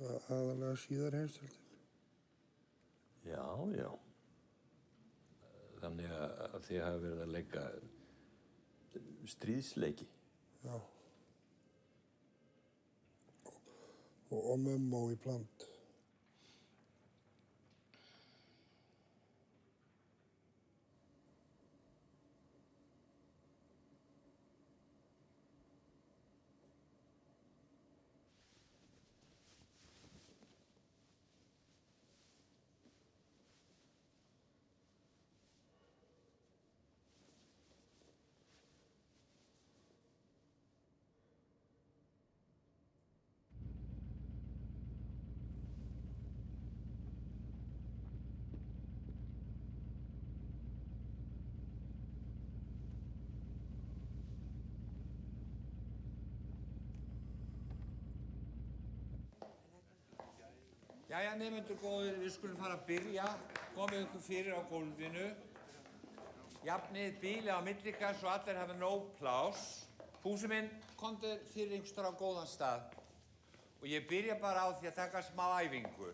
Aðalega síðar heimstöldin. Já, já. Þannig að þið hafa verið að leika stríðsleiki. Já. Og mömmu í bland. Jæja, nemendur góðir, við skulum fara að byrja. Komið ykkur fyrir á gólfinu. Jafnið bílið á milli ykkar svo allir hafa nóg pláss. Fúsi minn, komdu þér fyrir einhversstaðar á góðan stað. Og ég byrja bara á því að taka smá æfingu.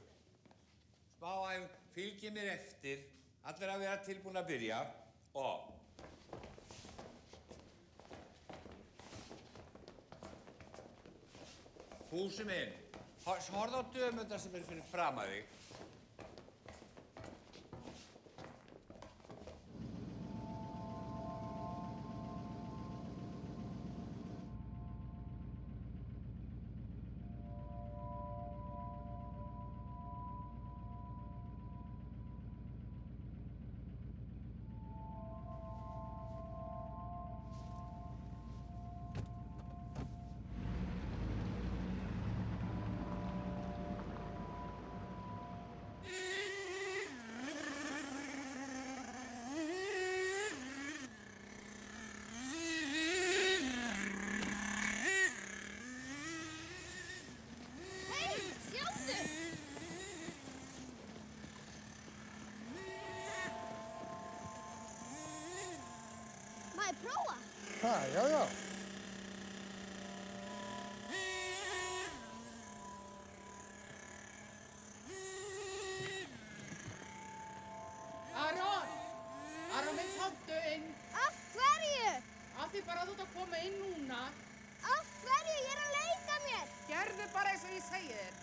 Smá æfingu, fylgið mér eftir. Allir að vera tilbúin að byrja. Og Fúsi minn, horfðu á dömundar sem eru fyrir fram að þig. maður prófa? Ha, já, já. Aron minn, komdu inn. Af hverju? Af því bara þú ert að koma inn núna. Af hverju? Ég er að leika mér. Gerðu bara eins og ég segi þér.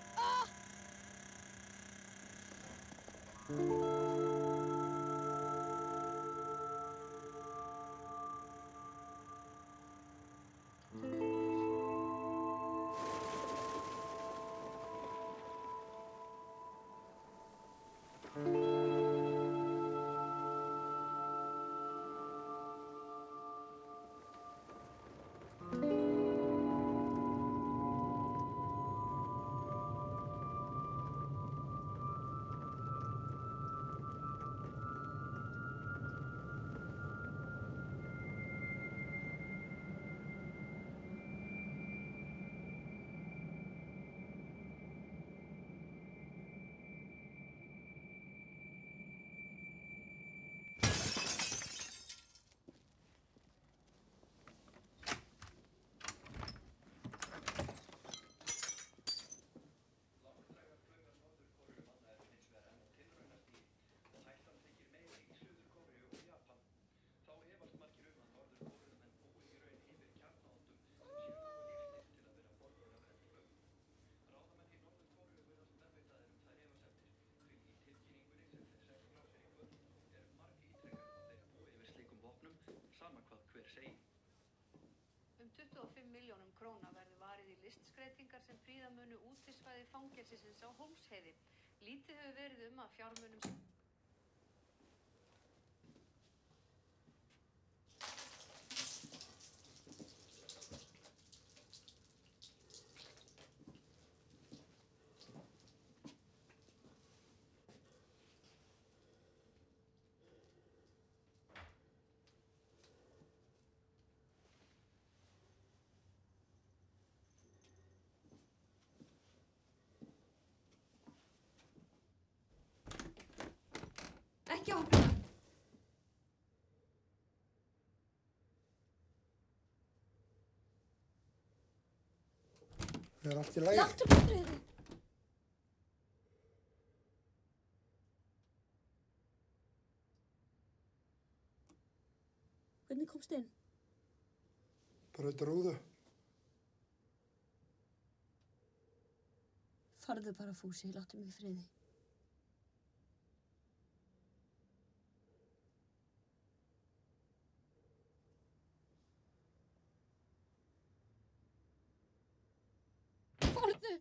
Sama hvað hver segir. 25 milljónum króna verður varið í listskreytingar sem prýða munu útisvæði fangelsisins á Hólmsheiði. Lítið hefur verið að fjármunum... Ekki opna. Er allt í lagi? Láttu mig í friði. Hvernig komstu inn? Braut rúðu. Farðu bara, Fúsi, láttu mig í friði. Farðu!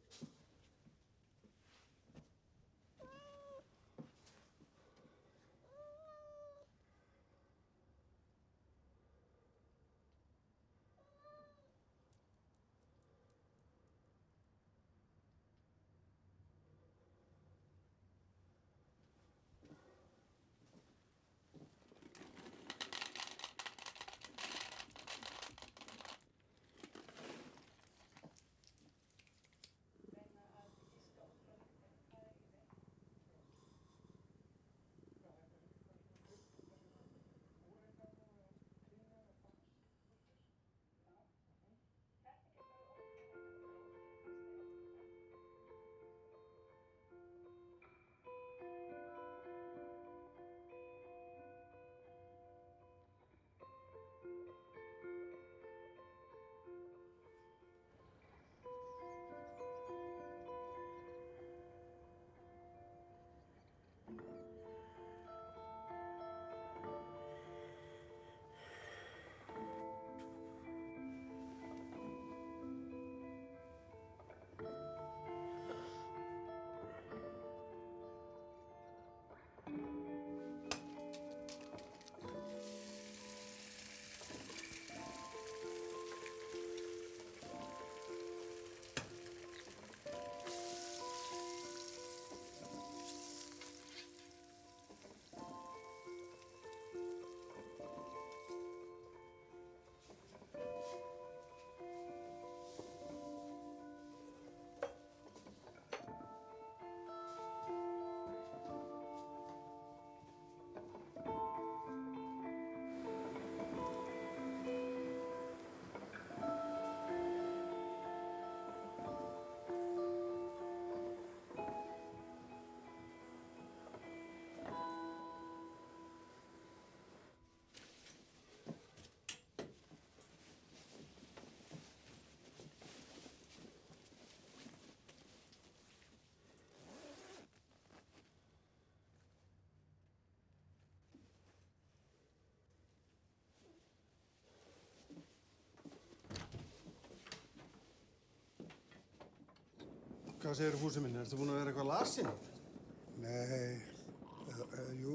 Hvað segir Fúsi minn? Ertu búinn að vera eitthvað lasinn? Nei, jú.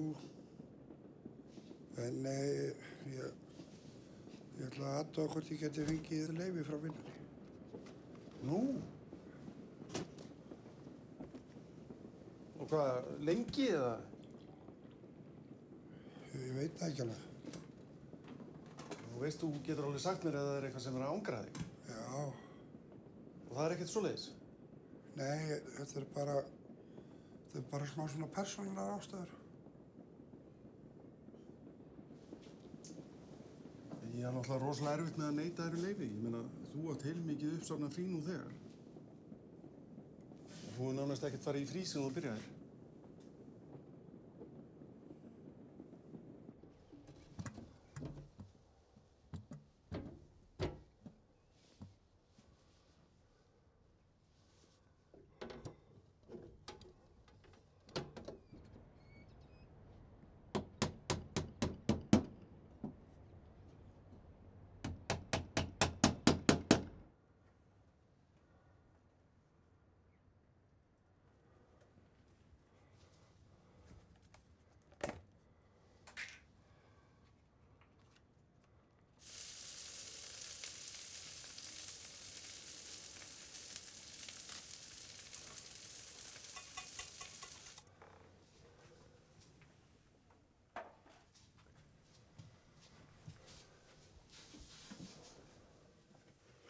En nei, ég ætla að athuga hvort ég geti fengið leyfi frá vinnunni. Nú? Og hvað, lengi eða? Ég veit það ekki alveg. Þú veist, þú getur alveg sagt mér að það er eitthvað sem er að ángra þig. Já. Og það er ekkert svoleiðis? Nei, þetta er bara svona persónulegar ástæður. Ég er náttúrulega rosalega erfitt með að neita þér leyfi. Ég meina, þú átt heilmikið uppsafnað frí nú þegar. Og þú er nánast ekkert farið í frí sem þú byrjaðir.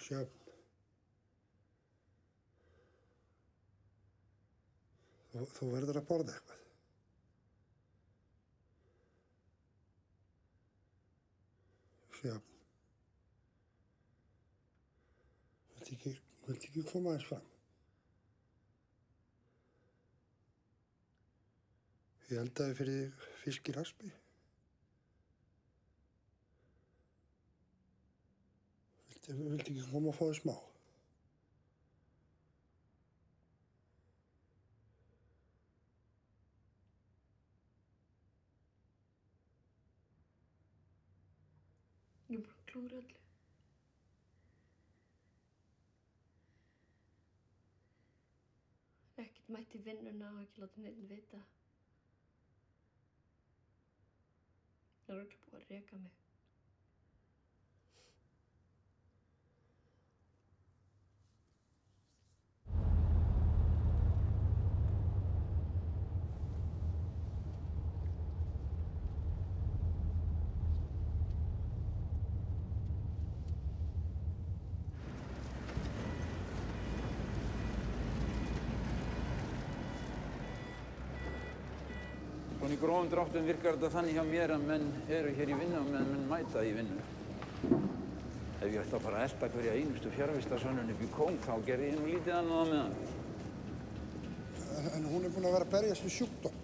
Sjöfn. Þú verður að borða eitthvað. Sjöfn. Viltu ekki koma aðeins fram? Ég eldaði fyrir þig fisk í raspi. Viltu ekki koma og fá þig smá? Ég er búin að klúra öllu. Ekkert mætt í vinnuna og ekki láta neinn vita. Það er öll búið að reka mig. Svona í grófum dráttum virkar þetta þannig hjá mér að menn eru hér í vinnu og menn mæta í vinnu. Ef ég ætti að fara að elta hverja einustu fjarvistarsönnun upp í kóng, þá gerði ég nú lítið annað á meðan. En hún er búin að vera að berjast við sjúkdóm.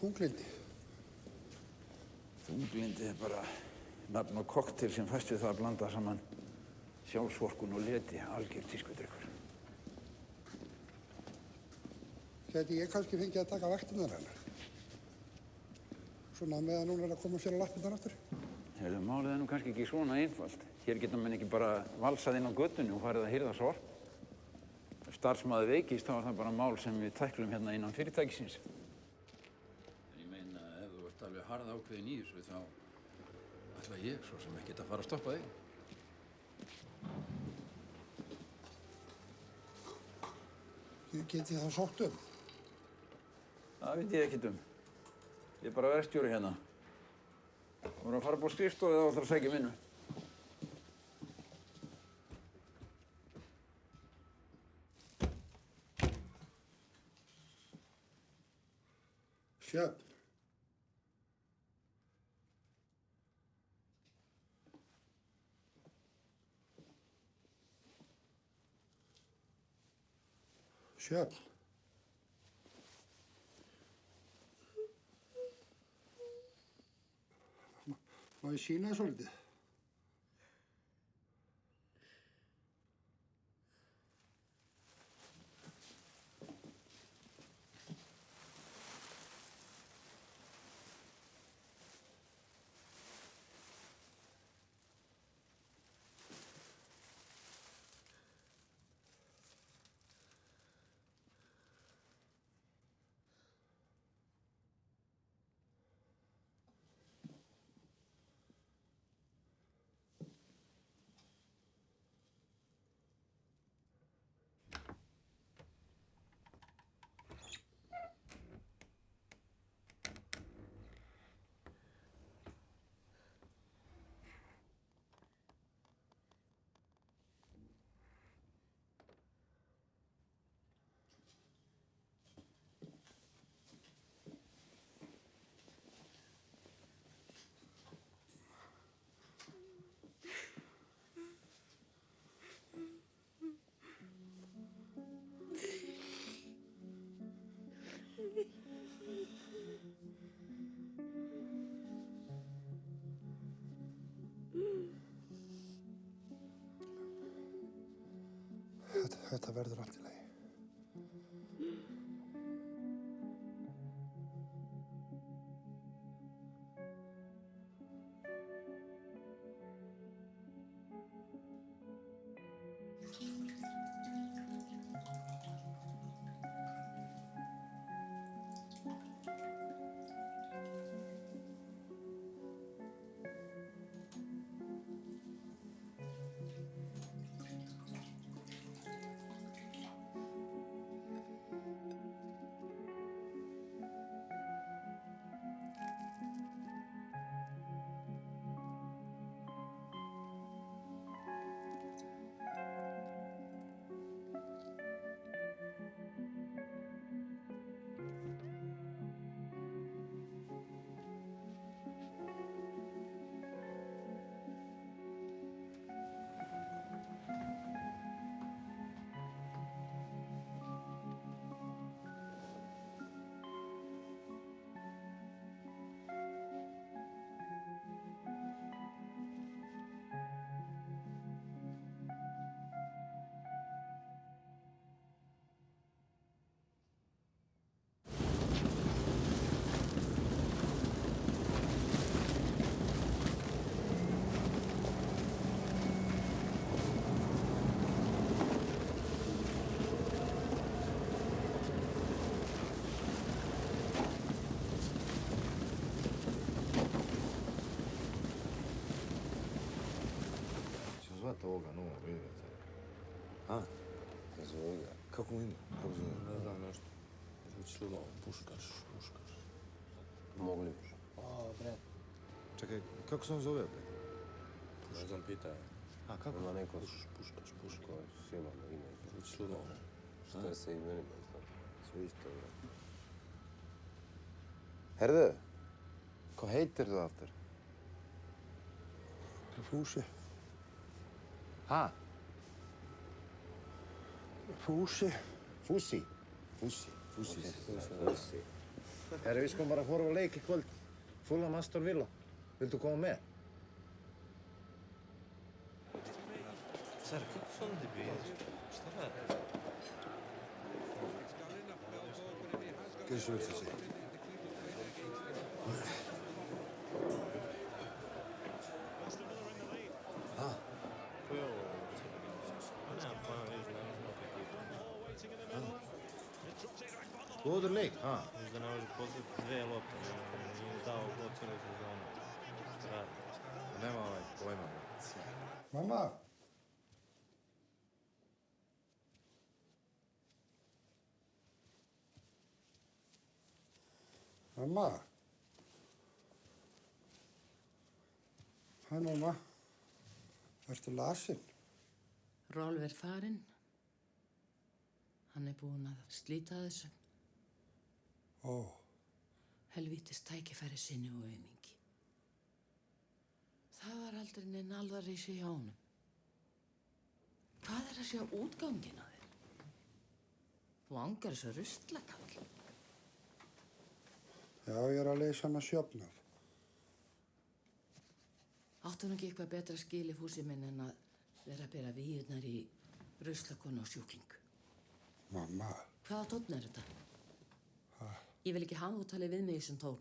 Þunglyndi. Þunglyndi er bara nafn og kokteil sem fæst við það að blanda saman sjálfsvorkunn og leti, algjör tískudrykkur. Gæti ég kannski fengið að taka vaktirnar hennar? Svona meðan hún er að koma sér á lappirnar aftur? Heyrðu, málið er nú kannski ekki svona einfalt. Hér geta menn ekki bara valsað inn á götunni og farið að hirða sorp. Ef starfsmaður veikist, þá er það bara mál sem við tæklum hérna innan fyrirtækisins. Ég meina, ef þú ert alveg harð ákveðin í þessu, þá ætla ég svo sem ekkert að fara að stoppa þig. Get ég þá sótt um? Það veit ég ekkert um. Ég er bara verkstjóri hérna. Þú voru að fara upp á skrifstofu eða ætlar að sækja vinnu. Sjöfn. Sjöfn. Má ég sýna þér svolítið? Þetta verður allt í lagi. Toga, no, видите. За ovoga. Kako mu ime? Kako zove? Ne znam nešto. Zvučilo Puškaš. Mogli bi. Bre. Čekaj, kako se on zove opet? Ne znam, pita je. A, kako? Ima neko Puškaš. Svi imamo ime. Zvučilo. Što je sa imenima? Sve isto, bre. Herðu, hvað heitir þú aftur? Fúsi. Ha? Fúsi. Fúsi? Fúsi. Herru, við skulum bara horfa á leik í kvöld. Fulham Aston Villa. Viltu koma með? Cara, que som de verde? Šta radi? Kaj se već si? Góður leik, ha? Možda ne može poslati 2 lopte, nije dao gol cijelu sezonu. Šta radi? Nema pojma. Mamma. Mamma. Hæ, mamma. Ertu lasin? Rolf er farinn. Hann er búinn að slíta þessu. Helvítis tækifæri sinni og auðmingi. Það var aldrei neinn alvarísi hjá honum. Hvað er að sjá útganginn á þér? Þú angar þessu ruslakall. Já, ég er að leysa hana sjöfnað. Áttu nú ekki eitthvað betra skili Fúsi minn en að vera að bera víurnar í ruslakonu og sjúkling? Mamma. Hvaða tónn er þetta? Ég vil ekki hafa þú talið við mig í þessum tón.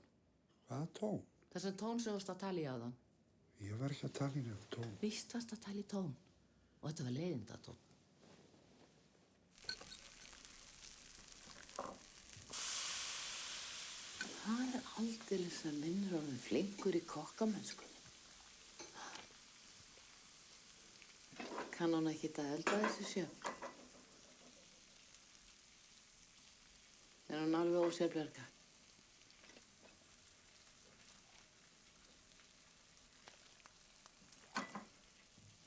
Hvaða tón? Þessum tón sem þú varst að tala í áðan. Ég var ekki að tala í nefn tón. Víst varst að tala í tón. Og þetta var leiðindatón. Það er aldeilis að minnur orðin flinkur í kokkamennskunni. Kann hún ekki að elda þessu sjöfn? Er hún alveg ósjálfberga?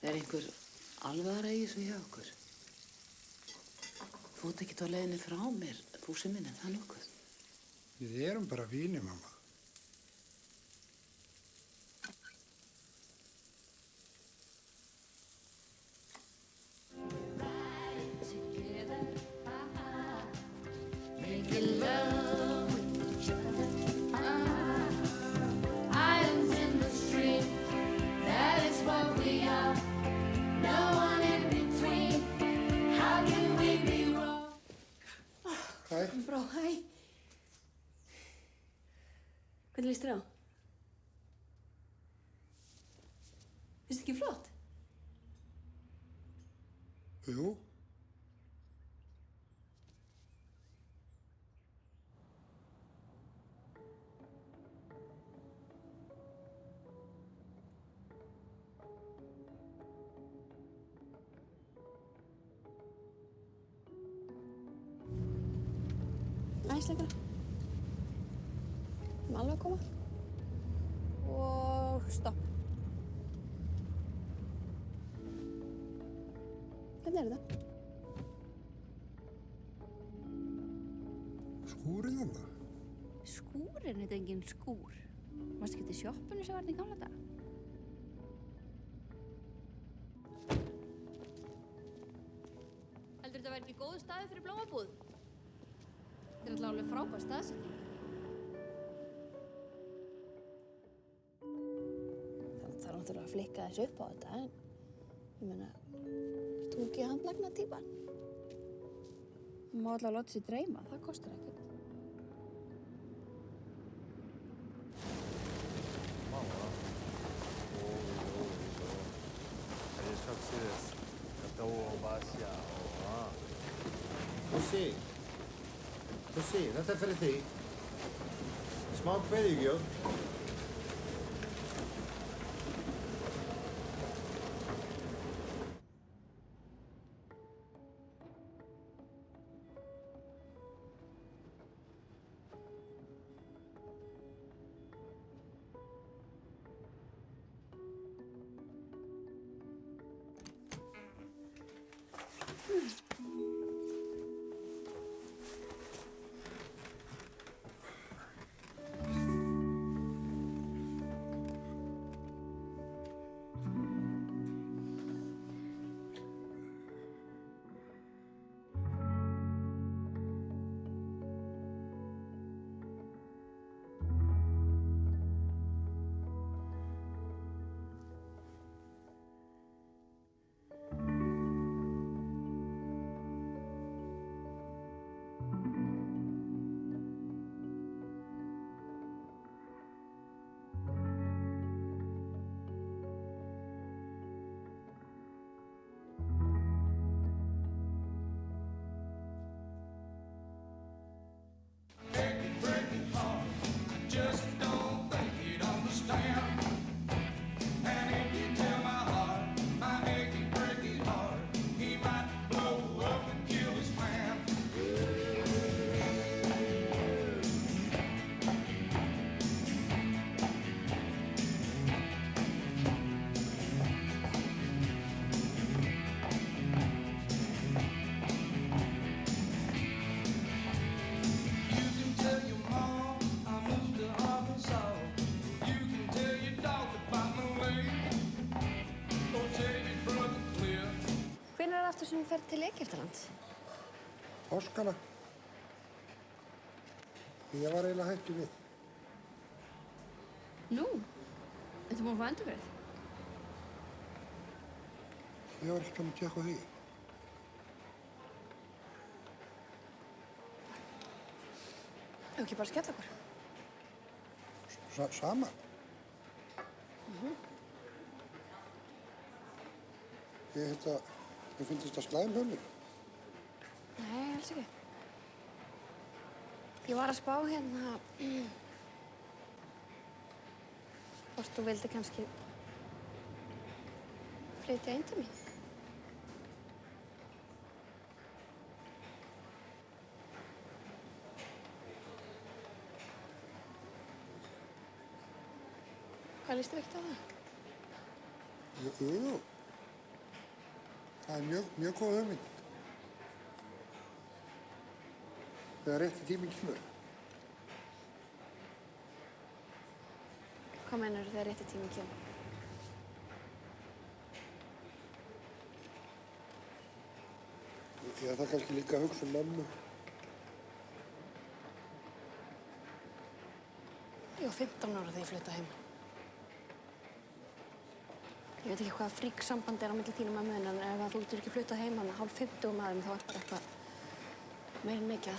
Er einhver alvara í þessu hjá okkur? Þú ert ekkert á leiðinni frá mér, Fúsi minn, er það nokkuð? Við erum bara vini, mamma. Making love with each other. Islands in the stream that is Hvernig líst þér á? Finnst þér ekki flott? Jú. Aðeins lengra. Alveg að koma. Og stopp. Hvernig er þetta? Skúrinn þarna? Skúrinn er engin skúr. Varstu ekki til sjoppunni sem var þetta í gamla daga? Heldur þetta væri ekki góður staður fyrir blómabúð? Þetta er alltaf alveg frábær staðsetning. Það þarf náttúrulega að flikka þessu upp á þetta, en ég meina, ert þú ekki handlagna týpan? Hún má alltaf láta sig dreyma, það kostar ekkert. Fúsi, þetta er fyrir þig. Smá kveðjugjöf. Sem þú ferð til Egyptalands? Páskana. Ég var eiginlega hættur við. Nú? Ertu búin að fá endurgreið? Ég var ekki að tjekka því. Hefur ekki bara skella okkur? Sama? Ég held að Mér finnst þetta slæm hugmynd. Nei, alls ekki. Ég var að spá hérna hvort þú vildi kannski flytja inn til mín. Hvað líst þér ekkert á það? Jú. Það er mjög góð hugmynd. Þegar rétti tíminn kemur. Hvað meinarðu þegar rétti tíminn kemur? Ég þarf kannski líka að hugsa mömmu. Ég var 15 ára þegar ég flyttaði heim. Ég veit ekki hvað fríksamband er á milli þín og mömmu þinnar, en ef þú getur ekki fluttað heim hana hálf 50 maðurinn, þá er bara eitthvað meira en mikið.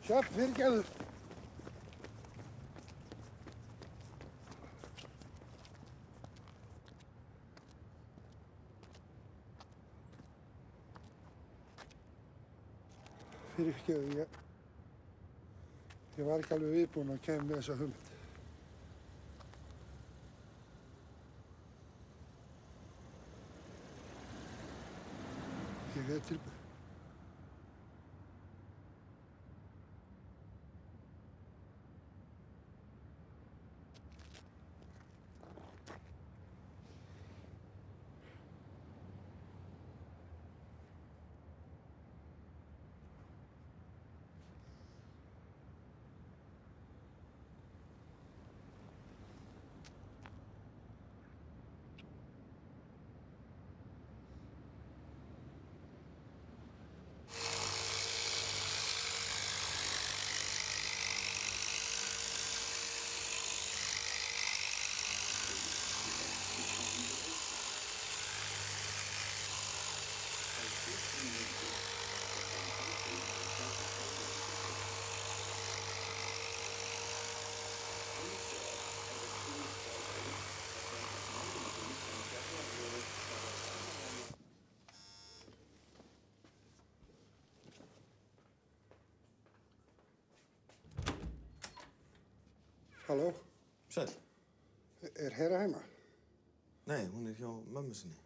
Sjöfn, fyrirgefðu. Fyrirgefðu, ég var ekki alveg viðbúinn að kemja með þessa hugmynd. Ég er tilbúinn. Halló? Sæll. Er Hera heima? Nei, hún er hjá mömmu sinni.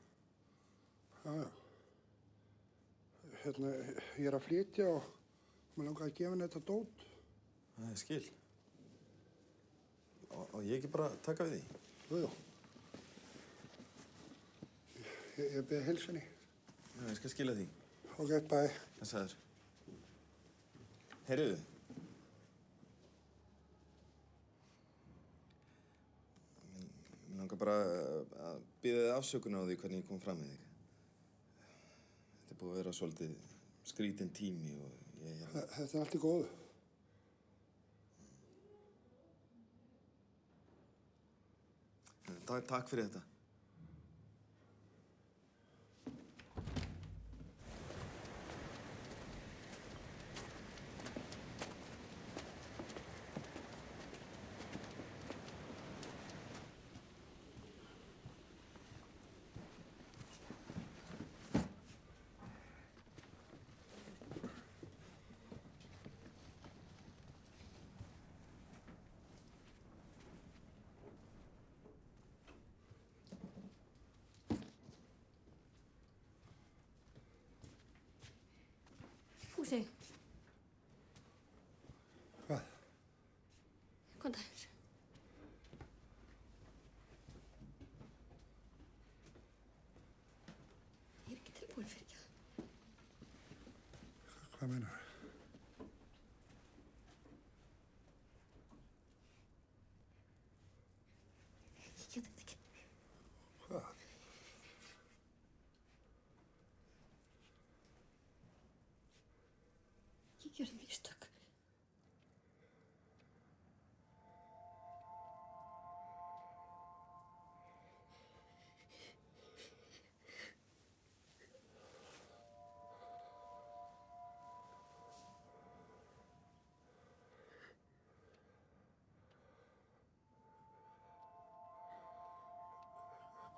Já, já. Hérna, ég er að flytja og mér langar að gefa henni þetta dót. Það er skil. Og ég ekki bara taka við því? Jú, jú. Ég beði heilsa henni. Já, ég skal skila því. Ok, bye. Blessaður. Heyrðu. Mér langar bara að biðja þig afsökunar á því hvernig ég kom fram með þig. Þetta er búið að vera svolítið skrítinn tími og ég... Þetta er allt í góðu. Takk fyrir þetta. Fúsi. Hvað? Kom daginn. Ég er ekki tilbúin fyrir ekki það. Hvað meinar? Ég get þetta ekki. Hvað? Ég gjörði mistök.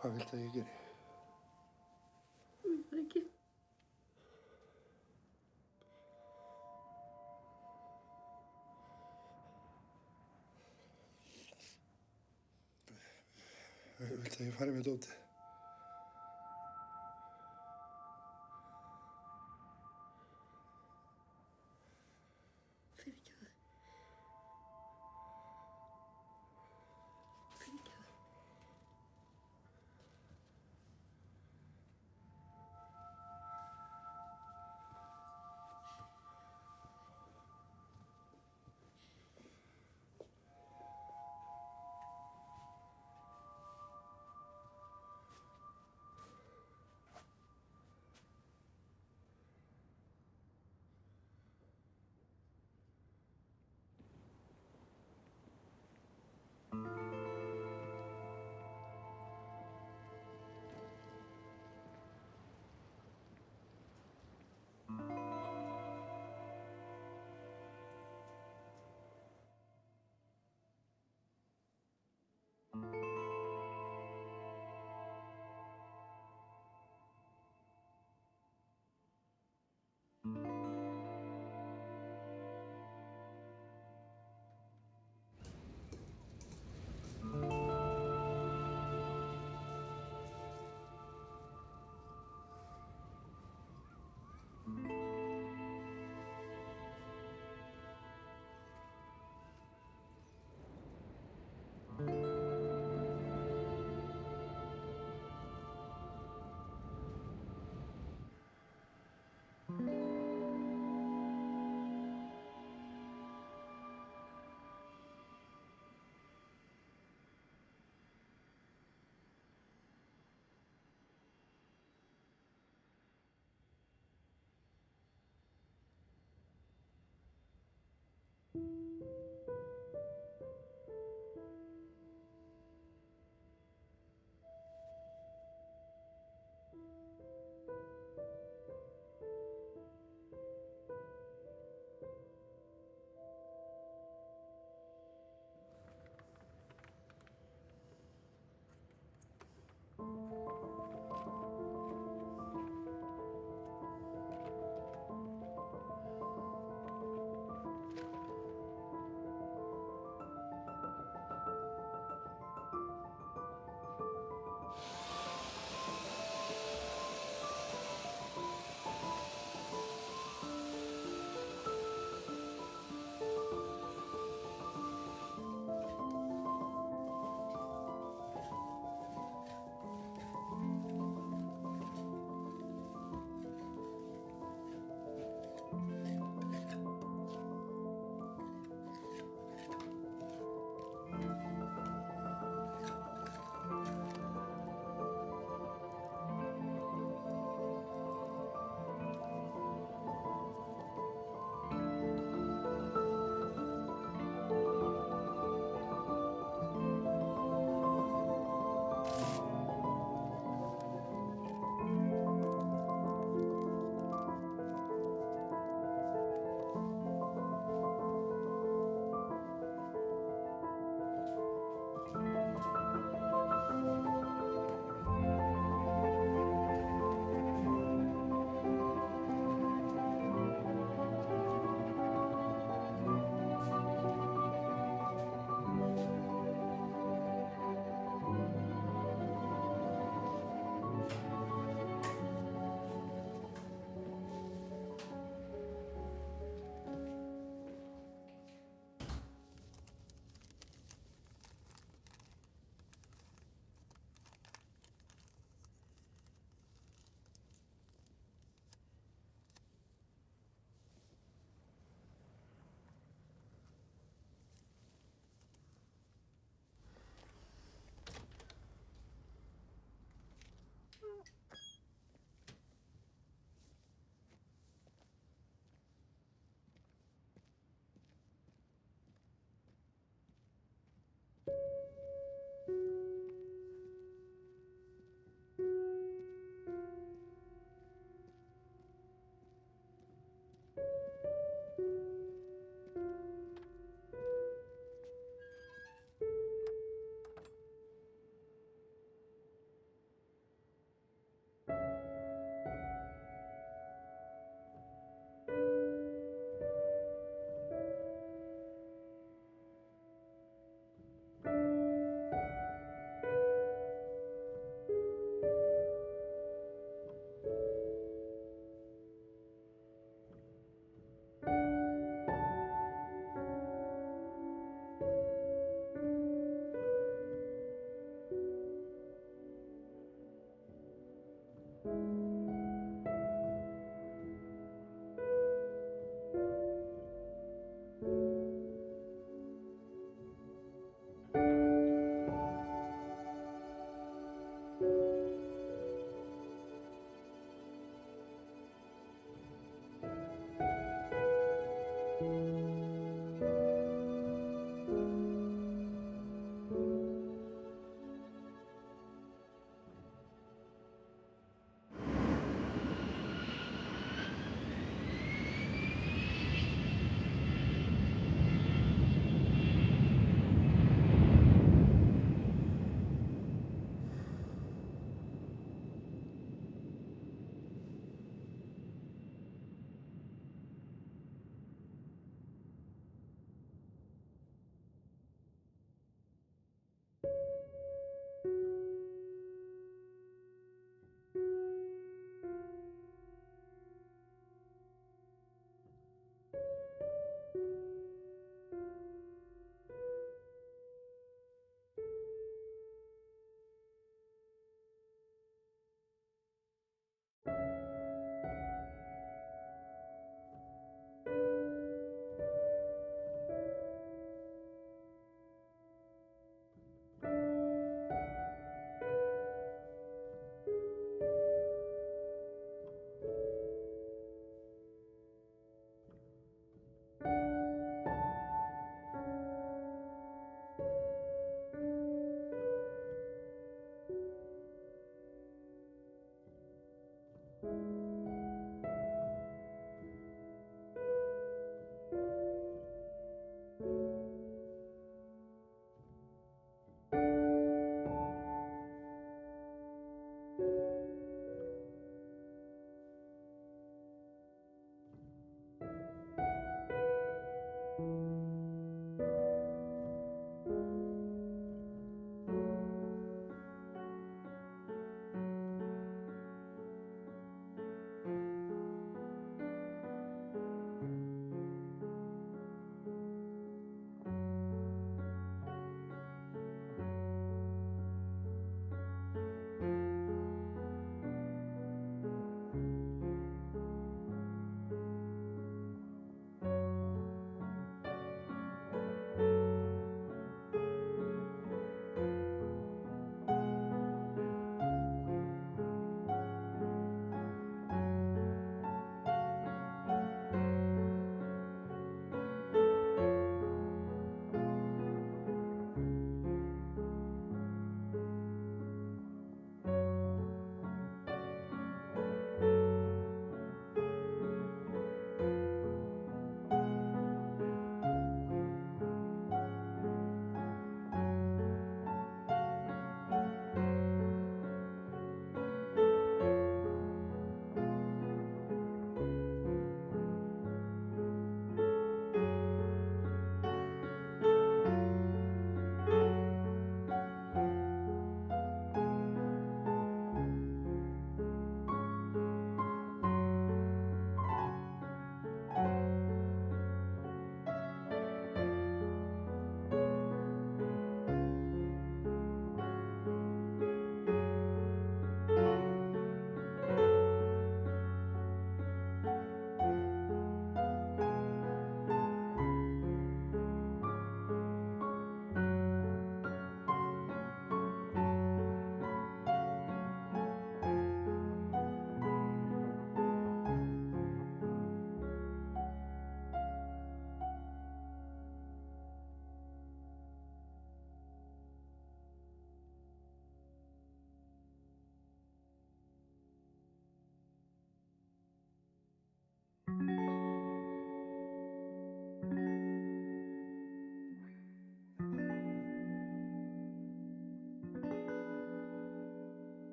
Hvað viltu að ég geri? Það er ekki. Viltu að ég fari með dótið? Fyrirgefðu. Fyrirgefðu.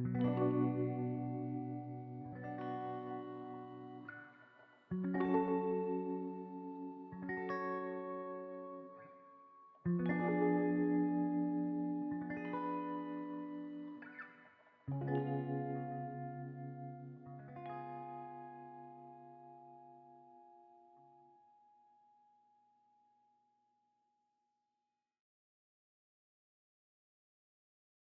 Thank